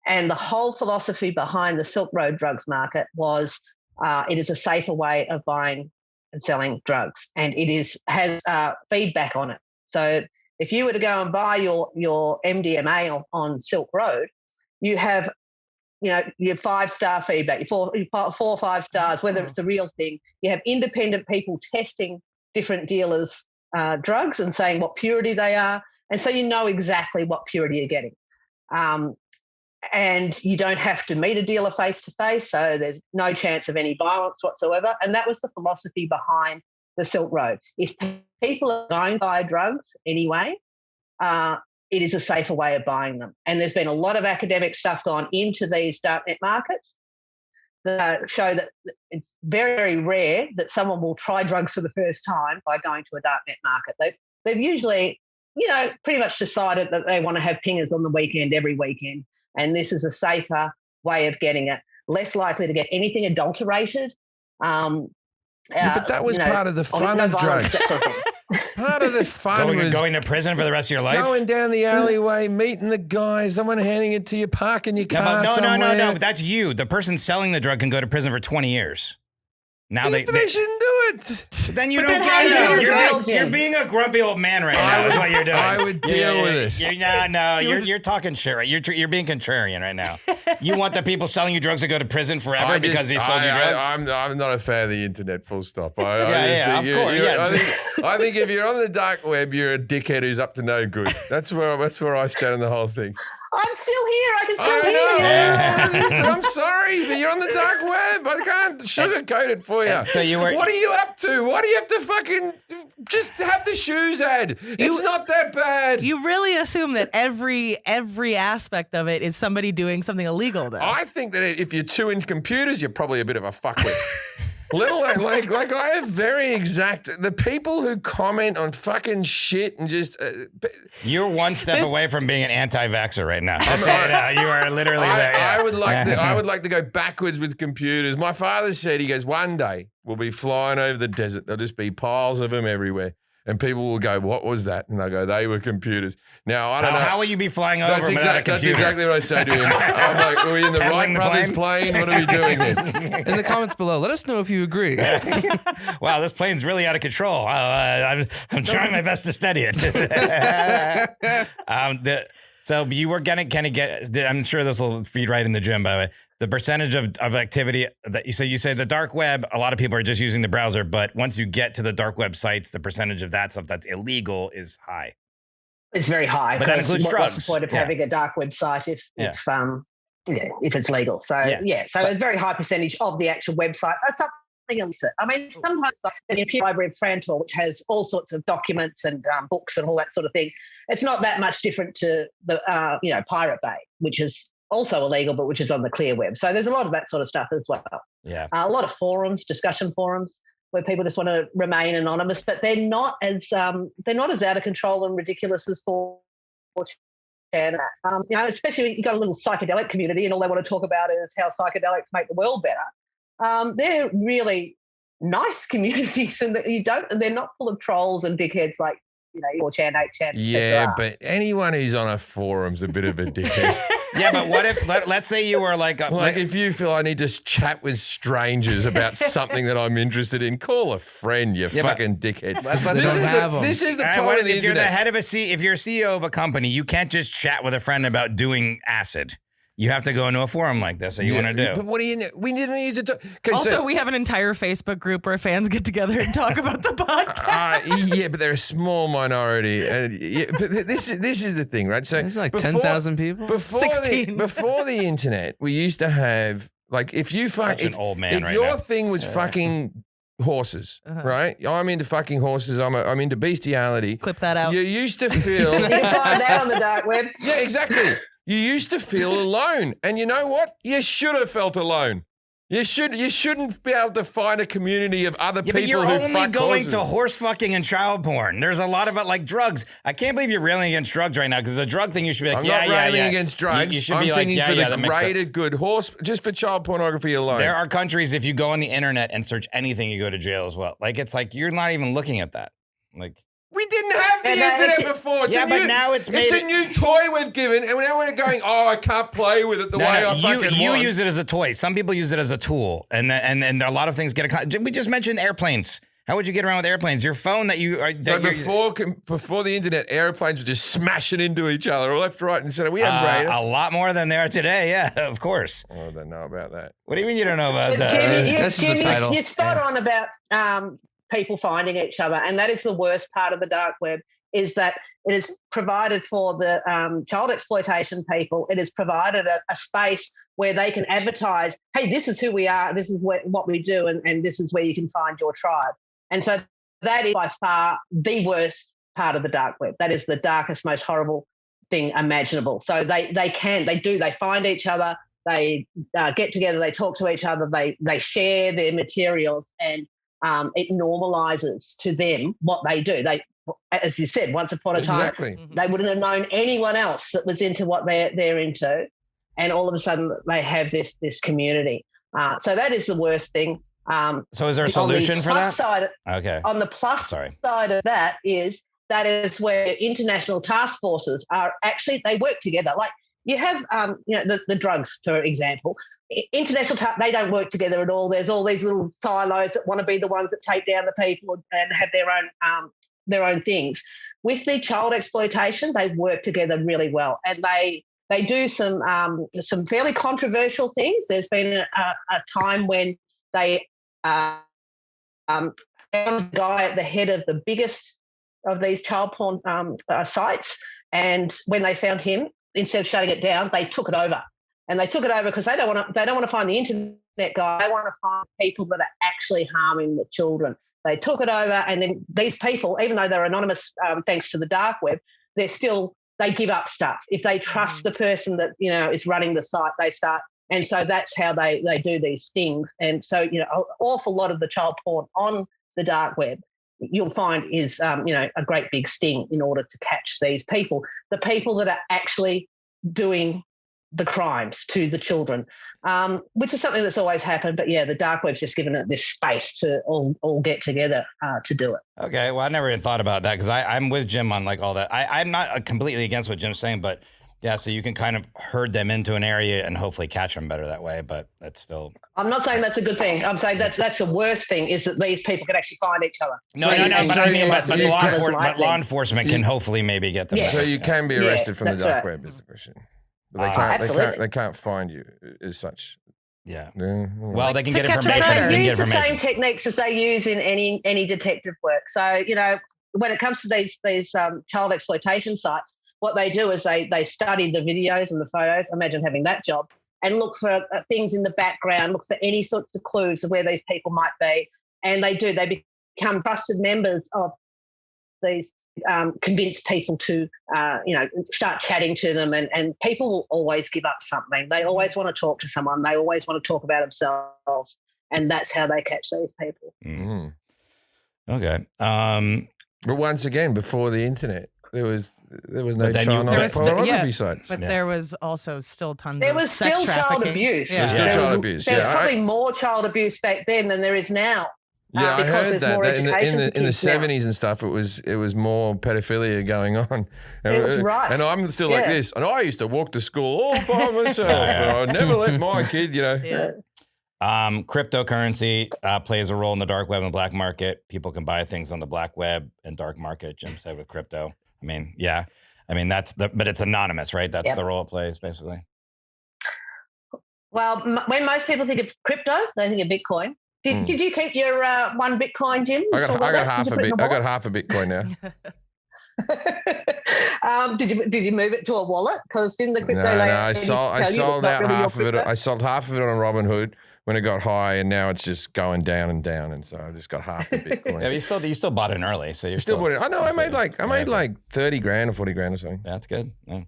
And the whole philosophy behind the Silk Road drugs market was it is a safer way of buying and selling drugs, and it has feedback on it. So if you were to go and buy your MDMA on Silk Road, you have your 5-star feedback, your 4 or 5 stars, whether it's the real thing. You have independent people testing different dealers' drugs and saying what purity they are, and so you know exactly what purity you're getting. And you don't have to meet a dealer face-to-face, so there's no chance of any violence whatsoever. And that was the philosophy behind the Silk Road. If people are going to buy drugs anyway, it is a safer way of buying them. And there's been a lot of academic stuff gone into these darknet markets that show that it's very, very rare that someone will try drugs for the first time by going to a darknet market. They've usually, pretty much decided that they want to have pingers on the weekend, every weekend. And this is a safer way of getting it, less likely to get anything adulterated. But that was part of the fun of drugs. Part of the fun was going to prison for the rest of your life. Going down the alleyway, meeting the guys, someone handing it to you, parking your car somewhere. No. But that's you. The person selling the drug can go to prison for 20 years. Now they shouldn't do it. Then you don't get it. You're being a grumpy old man right now. That's what you're doing. I would deal with it. You're talking shit, right? You're being contrarian right now. You want the people selling you drugs to go to prison forever because they sold you drugs? I'm not a fan of the internet. Full stop. Of course. I think if you're on the dark web, you're a dickhead who's up to no good. That's where I stand on the whole thing. I'm still here. I can still hear you. I'm sorry, but you're on the dark web. I can't sugarcoat it for you. So what are you up to? Why do you have to fucking just have the shoes ad? It's not that bad. You really assume that every aspect of it is somebody doing something illegal, though. I think that if you're too into computers, you're probably a bit of a fuckwit. Little like I have very exact. The people who comment on fucking shit and just you're one step away from being an anti-vaxxer right now. Just say it out. You are literally there. Yeah. I would like to go backwards with computers. My father said, he goes, one day we'll be flying over the desert. There'll just be piles of them everywhere. And people will go, what was that? And they'll go, they were computers. Now, I don't know. How will you be flying over without a computer? That's exactly what I say to him. I'm like, are we in the Wright Brothers plane? What are we doing here? In the comments below, let us know if you agree. Wow, this plane's really out of control. I'm trying my best to study it. So you were going to kind of get, I'm sure this will feed right in the gym, by the way, the percentage of activity. So you say the dark web, a lot of people are just using the browser, but once you get to the dark web sites, the percentage of that stuff that's illegal is high. It's very high. But that includes drugs. What's the point of having a dark website if it's legal? So a very high percentage of the actual websites. That's something illicit. I mean, sometimes like the library of Frantor, which has all sorts of documents and books and all that sort of thing, it's not that much different to the Pirate Bay, which is also illegal, but which is on the clear web. So there's a lot of that sort of stuff as well. Yeah, a lot of forums, discussion forums, where people just want to remain anonymous, but they're not as out of control and ridiculous as 4chan. Especially you've got a little psychedelic community, and all they want to talk about is how psychedelics make the world better. They're really nice communities, and they're not full of trolls and dickheads like 4chan, 8chan. Yeah, but anyone who's on a forum's a bit of a dickhead. Yeah, but what if, let's say you were like if you feel I need to chat with strangers about something that I'm interested in, call a friend, you fucking dickhead. This is the point of the if you're the internet. head of if you're CEO of a company, you can't just chat with a friend about doing acid. You have to go into a forum like this that you want to do. But what do you? We didn't need to talk. Also, we have an entire Facebook group where fans get together and talk about the podcast. Yeah, but they're a small minority, and but this is the thing, right? So it's like 10,000 people. Before 16. Before the internet, we used to have if you fuck an old man if right your now. thing was fucking horses, right? I'm into fucking horses. I'm into bestiality. Clip that out. You used to feel. You can find that on the dark web. Yeah, exactly. You used to feel alone. And you know what? You should have felt alone. You shouldn't be able to find a community of other people but you're who only fuck going horses. to horse fucking and child porn. There's a lot of it like drugs. I can't believe you're railing against drugs right now because the drug thing you should be like, I'm yeah, not yeah, railing yeah. against drugs. You should I'm be like, thinking yeah, for yeah, the that makes sense. greater good horse, just for child pornography alone. There are countries, if you go on the internet and search anything, you go to jail as well. Like, it's like you're not even looking at that. Like, we didn't have the Yeah, internet but- before. It's Yeah, a but new, now it's made a it- new toy we've given, and now we're going, oh, I can't play with it the way I fucking you want. use it as a toy. Some people use it as a tool, and a lot of things get a. We just mentioned airplanes. How would you get around with airplanes? Your phone that you are. So before the internet, airplanes were just smashing into each other, left, right, and center. We had radar. a lot more than there are today. Yeah, of course. Oh, I don't know about that. What do you mean you don't know about But that? Jim, the title. you're spot on about people finding each other, and that is the worst part of the dark web. Is that it is provided for the child exploitation people. It has provided a space where they can advertise, hey, this is who we are, this is what we do, and this is where you can find your tribe. And so that is by far the worst part of the dark web. That is the darkest, most horrible thing imaginable. So they find each other, they get together, they talk to each other, they share their materials, and it normalizes to them what they do. They, as you said, once upon a time, Exactly. they wouldn't have known anyone else that was into what they're into, and all of a sudden they have this community. So that is the worst thing. So is there a solution for that? Okay. On the plus side of that is where international task forces are actually, they work together. Like you have, the drugs, for example. International, they don't work together at all. There's all these little silos that want to be the ones that take down the people and have their own things. With the child exploitation, they work together really well, and they do some fairly controversial things. There's been a time when they found a guy at the head of the biggest of these child porn sites, and when they found him, instead of shutting it down, they took it over. And they took it over because they don't want to find the internet guy. They want to find people that are actually harming the children. They took it over, and then these people, even though they're anonymous, thanks to the dark web, they give up stuff. If they trust the person that is running the site, they start. And so that's how they do these things. And so an awful lot of the child porn on the dark web, you'll find is a great big sting in order to catch these people, the people that are actually doing the crimes to the children, which is something that's always happened. But yeah, the dark web's just given it this space to all get together to do it. Okay, well, I never even thought about that because I'm with Jim on like all that. I'm not completely against what Jim's saying, but yeah, so you can kind of herd them into an area and hopefully catch them better that way. But that's still. I'm not saying that's a good thing. I'm saying that's the worst thing is that these people can actually find each other. No. But I mean, but law enforcement can hopefully maybe get them. Yeah. So you can be arrested from the dark right. web is the question. But they can't find you as such. Yeah. Well, they can To get catch a information. predator. They They use can the get same information. techniques as they use in any detective work. So, when it comes to these child exploitation sites, what they do is they study the videos and the photos. Imagine having that job, and look for things in the background, look for any sorts of clues of where these people might be. And they become trusted members of these, convince people to, start chatting to them. And people will always give up something. They always want to talk to someone. They always want to talk about themselves. And that's how they catch these people. Mm-hmm. Okay. But once again, before the internet, there was no then child there was pornography sites. But there was also still tons There of was sex still child trafficking. abuse. Yeah. There's still child abuse. There was Yeah, probably more child abuse back then than there is now. Yeah, I because heard there's that more in education the for kids now. 70s and stuff. It was more pedophilia going on. It was right. And I'm still like Yeah. this. And I used to walk to school all by myself. And I'd never let my kid, Yeah. Cryptocurrency plays a role in the dark web and black market. People can buy things on the black web and dark market. Jim said with crypto. I mean, yeah. I mean, but it's anonymous, right? That's the role it plays, basically. Well, when most people think of crypto, they think of Bitcoin. Did you keep your one Bitcoin, Jim? I got half a bit. I got half a Bitcoin now. Did you move it to a wallet? Because didn't the crypto No, lady I tell you it's sold not out really your half of it. crypto? I sold half of it on Robinhood when it got high, and now it's just going down and down. And so I just got half a Bitcoin. Yeah, but you still bought in early, so you're Still bought it. I know. I made like $30,000 or $40,000 or something. That's good. Yeah.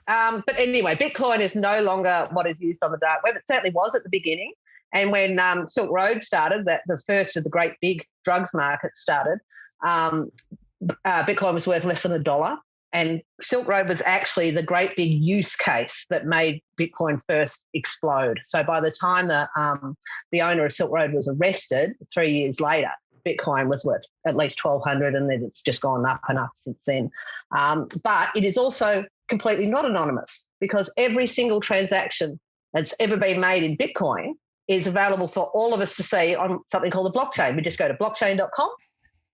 But anyway, Bitcoin is no longer what is used on the dark web. It certainly was at the beginning. And when Silk Road started, that the first of the great big drugs markets started, Bitcoin was worth less than $1. And Silk Road was actually the great big use case that made Bitcoin first explode. So by the time the owner of Silk Road was arrested 3 years later, Bitcoin was worth at least 1,200, and then it's just gone up and up since then. But it is also completely not anonymous, because every single transaction that's ever been made in Bitcoin is available for all of us to see on something called the blockchain. We just go to blockchain.com,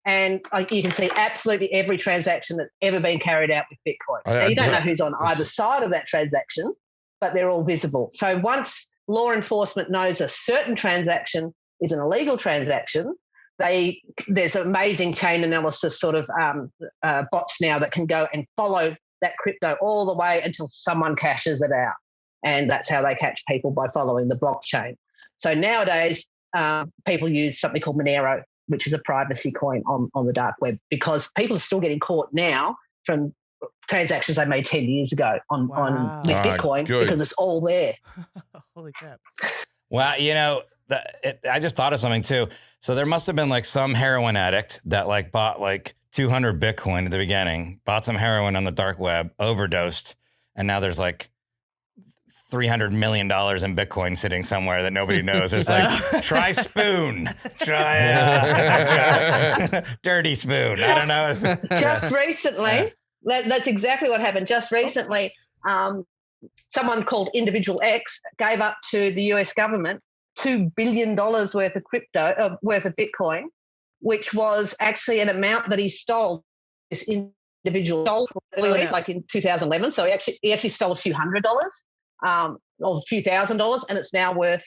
and you can see absolutely every transaction that's ever been carried out with Bitcoin. Now, you don't know who's on either side of that transaction, but they're all visible. So once law enforcement knows a certain transaction is an illegal transaction, there's amazing chain analysis sort of bots now that can go and follow that crypto all the way until someone cashes it out. And that's how they catch people, by following the blockchain. So nowadays, people use something called Monero, which is a privacy coin on the dark web, because people are still getting caught now from transactions they made 10 years ago with Bitcoin, because it's all there. Holy crap. Well, you know, I just thought of something too. So there must have been like some heroin addict that like bought like 200 Bitcoin at the beginning, bought some heroin on the dark web, overdosed, and now there's like $300 million in Bitcoin sitting somewhere that nobody knows. It's like, try spoon, try dirty spoon. I don't know. Just recently, that's exactly what happened. Just recently, someone called Individual X gave up to the US government $2 billion worth of worth of Bitcoin, which was actually an amount that he stole. This individual stole like in 2011. So he actually stole a few $100s. Or a few $1,000s, and it's now worth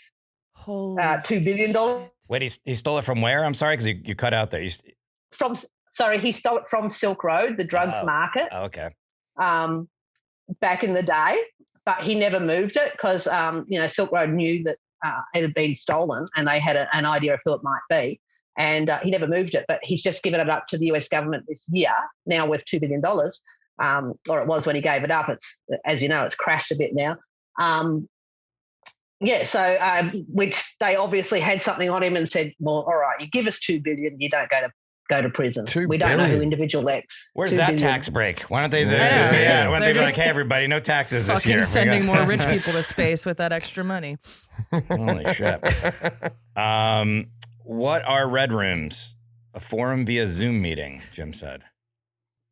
$2 billion. Wait, he stole it from where? I'm sorry, because you cut out there. He stole it from Silk Road, the drugs market. Oh, okay. Back in the day, but he never moved it because Silk Road knew that it had been stolen, and they had an idea of who it might be, and he never moved it. But he's just given it up to the US government this year, now worth $2 billion, or it was when he gave it up. It's, as you know, it's crashed a bit now. Which they obviously had something on him and said, well, all right, you give us $2 billion, you don't go to prison. We don't know who Individual X. Where's that tax break? Why don't they? Why don't they be like, hey, everybody, no taxes this year? Sending more rich people to space with that extra money. Holy shit! What are red rooms? A forum via Zoom meeting, Jim said.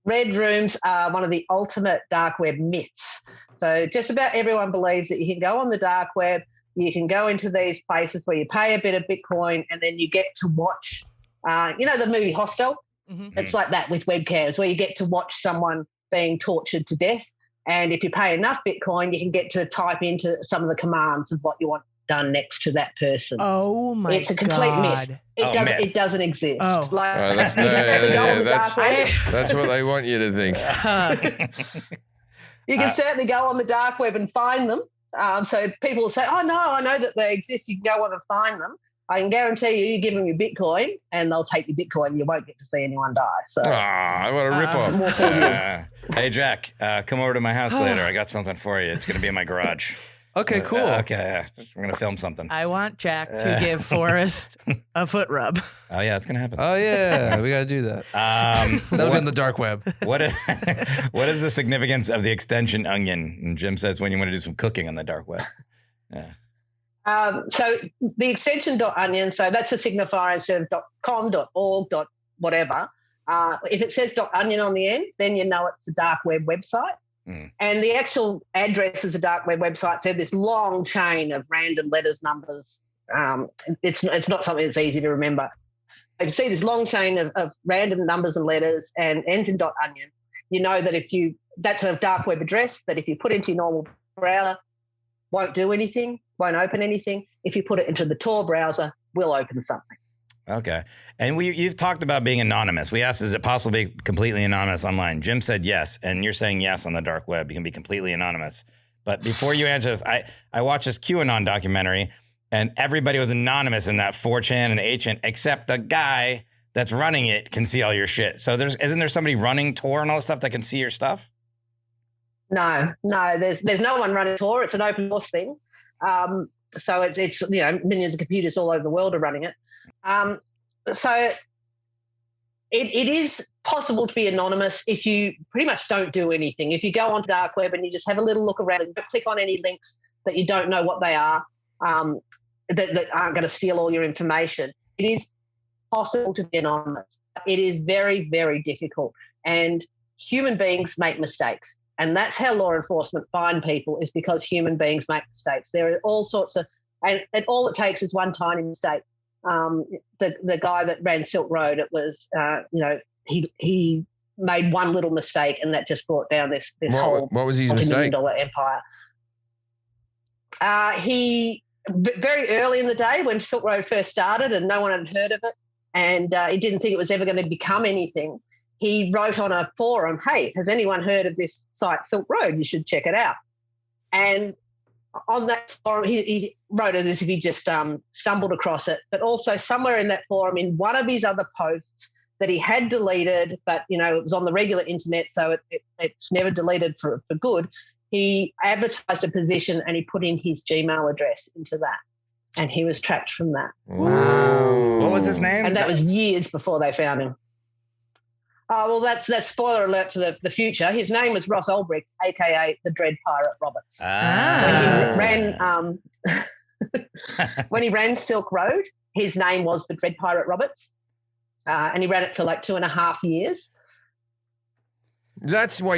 Red rooms are one of the ultimate dark web myths. So just about everyone believes that you can go on the dark web, you can go into these places where you pay a bit of Bitcoin, and then you get to watch, the movie Hostel? Mm-hmm. It's like that with webcams, where you get to watch someone being tortured to death. And if you pay enough Bitcoin, you can get to type into some of the commands of what you want done next to that person. Oh my God. It's a complete myth. It doesn't exist. That's what they want you to think. You can certainly go on the dark web and find them. So people will say, oh, no, I know that they exist. You can go on and find them. I can guarantee you give them your Bitcoin and they'll take your Bitcoin. You won't get to see anyone die. So, what a ripoff. Hey, Jack, come over to my house later. I got something for you. It's going to be in my garage. Okay, cool. Okay, we're going to film something. I want Jack to give Forrest a foot rub. Oh, yeah, it's going to happen. Oh, yeah, we got to do that. That'll be on the dark web. What is the significance of the extension onion? And Jim says when you want to do some cooking on the dark web. Yeah. So the extension .onion, so that's a signifier instead of .com, .org, whatever. If it says .onion on the end, then you know it's a dark web website. And the actual address is a dark web website. So this long chain of random letters, numbers. It's not something that's easy to remember. If you see this long chain of random numbers and letters and ends in .onion, you know that that's a dark web address that if you put into your normal browser, won't do anything, won't open anything. If you put it into the Tor browser, will open something. Okay. And you've talked about being anonymous. We asked, is it possible to be completely anonymous online? Jim said yes, and you're saying yes on the dark web. You can be completely anonymous. But before you answer this, I watched this QAnon documentary, and everybody was anonymous in that 4chan and the 8chan, except the guy that's running it can see all your shit. So isn't there somebody running Tor and all this stuff that can see your stuff? No, there's no one running Tor. It's an open source thing. So it's millions of computers all over the world are running it. So it is possible to be anonymous if you pretty much don't do anything. If you go onto dark web and you just have a little look around and don't click on any links that you don't know what they are, that aren't going to steal all your information, it is possible to be anonymous. It is very, very difficult. And human beings make mistakes. And that's how law enforcement find people, is because human beings make mistakes. There are all sorts of, and all it takes is one tiny mistake. The guy that ran Silk Road, it was, he made one little mistake, and that just brought down this whole what was his mistake? multi-million-dollar empire. He very early in the day when Silk Road first started, and no one had heard of it, and he didn't think it was ever going to become anything. He wrote on a forum, "Hey, has anyone heard of this site Silk Road? You should check it out." And on that forum, he wrote it as if he just stumbled across it, but also somewhere in that forum, in one of his other posts that he had deleted, but, it was on the regular internet, so it's never deleted for good, he advertised a position and he put in his Gmail address into that, and he was tracked from that. Wow. What was his name? And that was years before they found him. Oh, well, that's spoiler alert for the future. His name was Ross Ulbricht, a.k.a. the Dread Pirate Roberts. When he ran Silk Road, his name was the Dread Pirate Roberts, and he ran it for like 2.5 years. That's why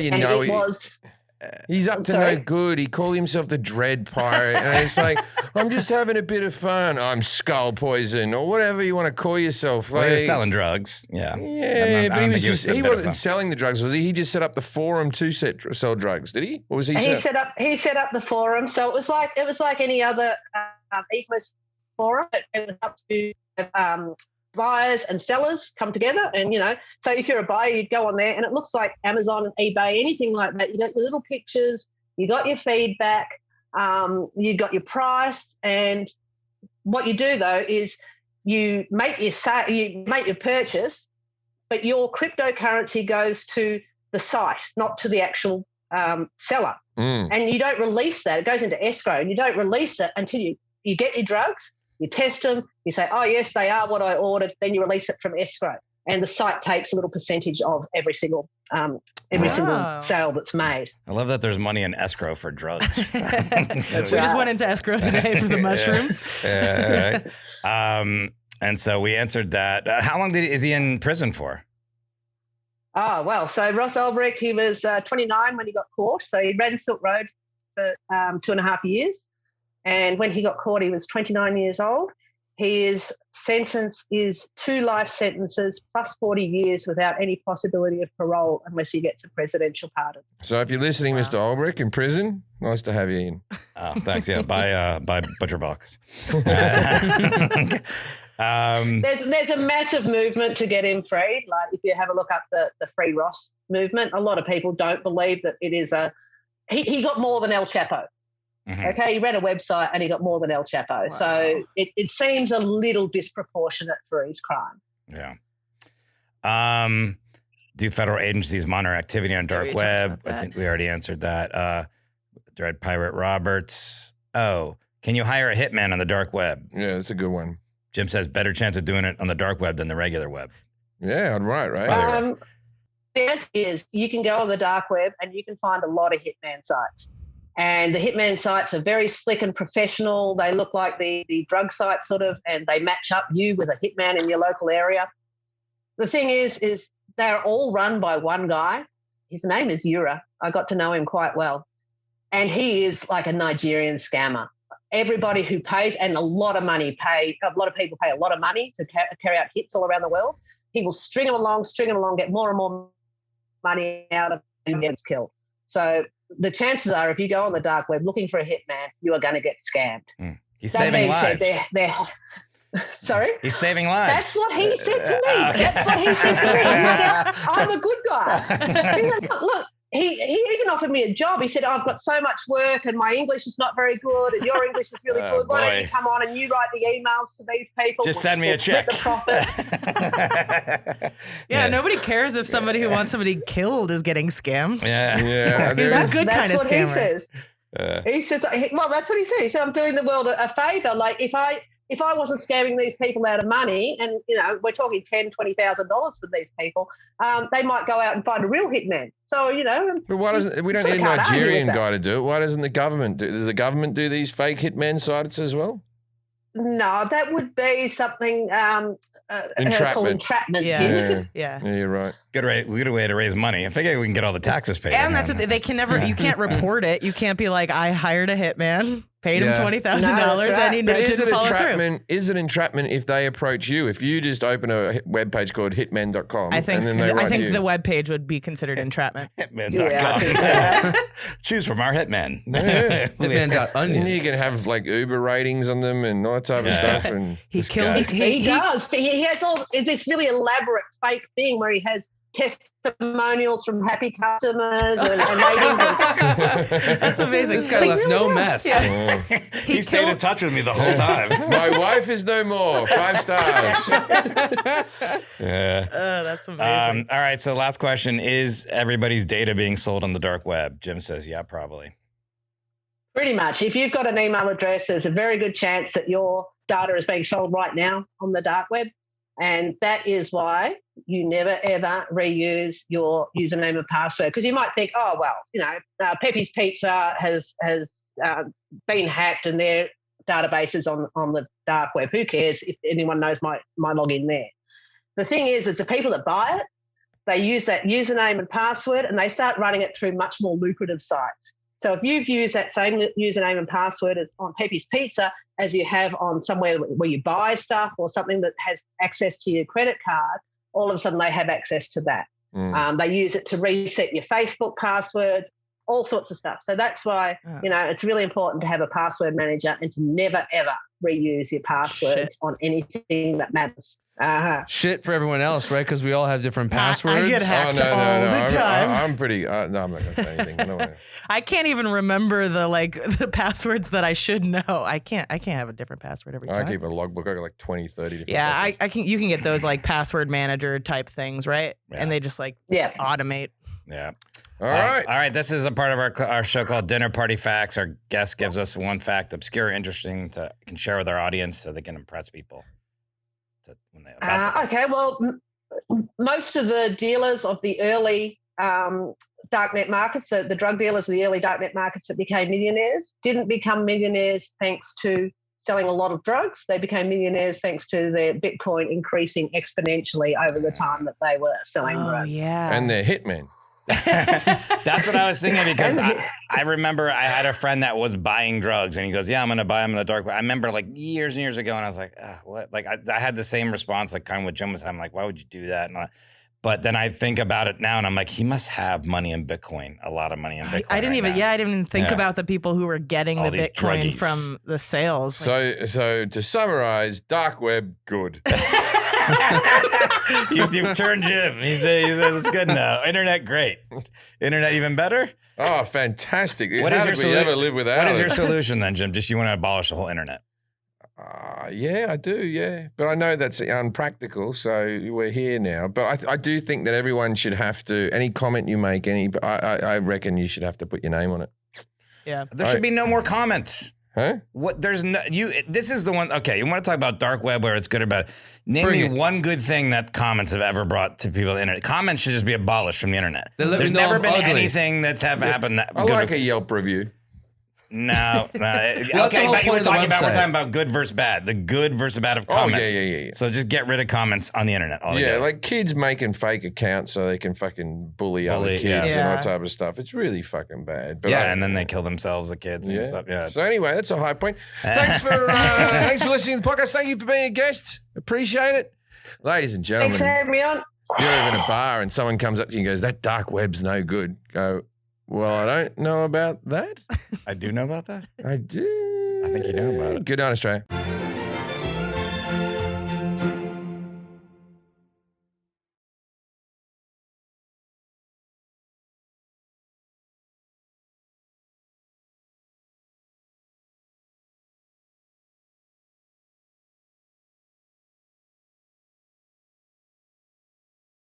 he's up to no good. He called himself the Dread Pirate, and it's like, I'm just having a bit of fun. I'm Skull Poison, or whatever you want to call yourself. Well, he was selling drugs. Yeah. Yeah, but he wasn't selling the drugs, was he? He just set up the forum to sell drugs, did he? Or was he? He set up the forum, so it was like any other e-commerce forum. It was up to buyers and sellers come together, and so if you're a buyer, you'd go on there, and it looks like Amazon and eBay, anything like that. You got your little pictures, you got your feedback, you got your price, and what you do though is you make your purchase, but your cryptocurrency goes to the site, not to the actual seller, and you don't release that. It goes into escrow, and you don't release it until you get your drugs. You test them, you say, oh, yes, they are what I ordered, then you release it from escrow. And the site takes a little percentage of every single sale that's made. I love that there's money in escrow for drugs. We just went into escrow today for the mushrooms. And so we answered that. How long is he in prison for? Oh, well, so Ross Ulbricht, he was 29 when he got caught. So he ran Silk Road for 2.5 years. And when he got caught, he was 29 years old. His sentence is 2 life sentences plus 40 years without any possibility of parole unless he gets a presidential pardon. So if you're listening, Mr. Ulbricht, in prison, nice to have you in. Oh, thanks. Yeah, by Butcher Box. There's a massive movement to get him freed. Like if you have a look up the Free Ross movement, a lot of people don't believe that it is he got more than El Chapo. Mm-hmm. Okay, he ran a website and he got more than El Chapo. Wow. So it seems a little disproportionate for his crime. Yeah. Do federal agencies monitor activity on dark web? I think we already answered that. Dread Pirate Roberts. Oh, can you hire a hitman on the dark web? Yeah, that's a good one. Jim says better chance of doing it on the dark web than the regular web. Yeah, right. The answer is you can go on the dark web and you can find a lot of hitman sites. And the hitman sites are very slick and professional. They look like the drug sites sort of, and they match up you with a hitman in your local area. The thing is they're all run by one guy. His name is Yura. I got to know him quite well. And he is like a Nigerian scammer. Everybody who pays, and a lot of people pay a lot of money to carry out hits all around the world. He will string them along, get more and more money out of them and gets killed. So the chances are if you go on the dark web looking for a hitman, you are going to get scammed. He's saving lives. Sorry? He's saving lives. That's what he said to me. That's what he said to me. He said, I'm a good guy. He said, look, he even offered me a job. He said, I've got so much work and my English is not very good and your English is really good. Why don't you come on and you write the emails to these people? Just send me a check. Split the profit. Yeah, nobody cares if somebody who wants somebody killed is getting scammed. Yeah. He's that good kind of scammer. That's what he says. He says, well, that's what he said. He said, I'm doing the world a favour. Like if I wasn't scamming these people out of money, and we're talking $10,000-$20,000 for these people, they might go out and find a real hitman. So But why doesn't we don't need a Nigerian guy to do it? Why doesn't the government do? Does the government do these fake hitman sites as well? No, that would be something called entrapment. Yeah. Yeah, you're right. Good way to raise money. I figure we can get all the taxes paid. And that's it. They can never. You can't report it. You can't be like, I hired a hitman, paid him $20,000, and he didn't follow through. Is it entrapment if they approach you? If you just open a webpage called hitmen.com, I think and then they write the you. webpage would be considered entrapment. Hitman.com. Choose from our hitman. Yeah. Hitman.onion. And you can have like Uber ratings on them and all that type of stuff. And He killed. He does. He has all this really elaborate fake thing where he has testimonials from happy customers and ratings. That's amazing. This guy left no mess. Yeah. He stayed in touch with me the whole time. My wife is no more. 5 stars. Yeah. That's amazing. All right. So last question: is everybody's data being sold on the dark web? Jim says, yeah, probably. Pretty much. If you've got an email address, there's a very good chance that your data is being sold right now on the dark web. And that is why you never, ever reuse your username and password. Because you might think, oh, well, Pepe's Pizza has been hacked and their database is on the dark web. Who cares if anyone knows my login there? The thing is the people that buy it, they use that username and password and they start running it through much more lucrative sites. So if you've used that same username and password as on Pepe's Pizza as you have on somewhere where you buy stuff or something that has access to your credit card, all of a sudden they have access to that. They use it to reset your Facebook passwords, all sorts of stuff. So that's why, it's really important to have a password manager and to never, ever reuse your passwords on anything that matters. Shit for everyone else, right? Because we all have different passwords. I get hacked all the time. I'm pretty. No, I'm not going to say anything. I don't wanna... I can't even remember the passwords that I should know. I can't have a different password every time. I keep a logbook. I got like 20, 30 different. Yeah, I can. You can get those like password manager type things, right? Yeah. And they just automate. Yeah. All right. All right. This is a part of our show called Dinner Party Facts. Our guest gives us one fact, obscure, interesting, can share with our audience so they can impress people. Okay, well, most of the dealers of the early darknet markets, the drug dealers of the early darknet markets that became millionaires, didn't become millionaires thanks to selling a lot of drugs. They became millionaires thanks to their Bitcoin increasing exponentially over the time that they were selling drugs. Yeah. And they're hitmen. That's what I was thinking because I remember I had a friend that was buying drugs and he goes, yeah, I'm going to buy them in the dark web. I remember like years and years ago and I was like, what? Like I had the same response like kind of what Jim was having. Like, why would you do that? But then I think about it now and I'm like, he must have money in Bitcoin, a lot of money in Bitcoin. I didn't even think about the people who were getting all the Bitcoin from the sales. So to summarize, dark web, good. You've turned Jim. He says it's good now. Internet, great. Internet, even better? Oh, fantastic. What How did we ever live without it? What is your solution then, Jim? Just you want to abolish the whole internet? Yeah, I do, yeah. But I know that's unpractical, so we're here now. But I do think that everyone should have to, any comment you make, I reckon you should have to put your name on it. Yeah. There should be no more comments. Huh? What? This is the one. Okay, you want to talk about dark web where it's good or bad? Name me one good thing that comments have ever brought to people on the internet. Comments should just be abolished from the internet. There's never been anything that's happened. I like a Yelp review. No. Okay, but we're talking about good versus bad. The good versus bad of comments. Yeah. So just get rid of comments on the internet altogether. Yeah, like kids making fake accounts so they can fucking bully other kids and all that type of stuff. It's really fucking bad. But and then they kill themselves, the kids and stuff. Yeah. So anyway, that's a high point. Thanks for listening to the podcast. Thank you for being a guest. Appreciate it. Ladies and gentlemen. Thanks for having me on. You're in a bar and someone comes up to you and goes, that dark web's no good. Go, well, I don't know about that. I do know about that. I do. I think you know about it. Good night, Australia.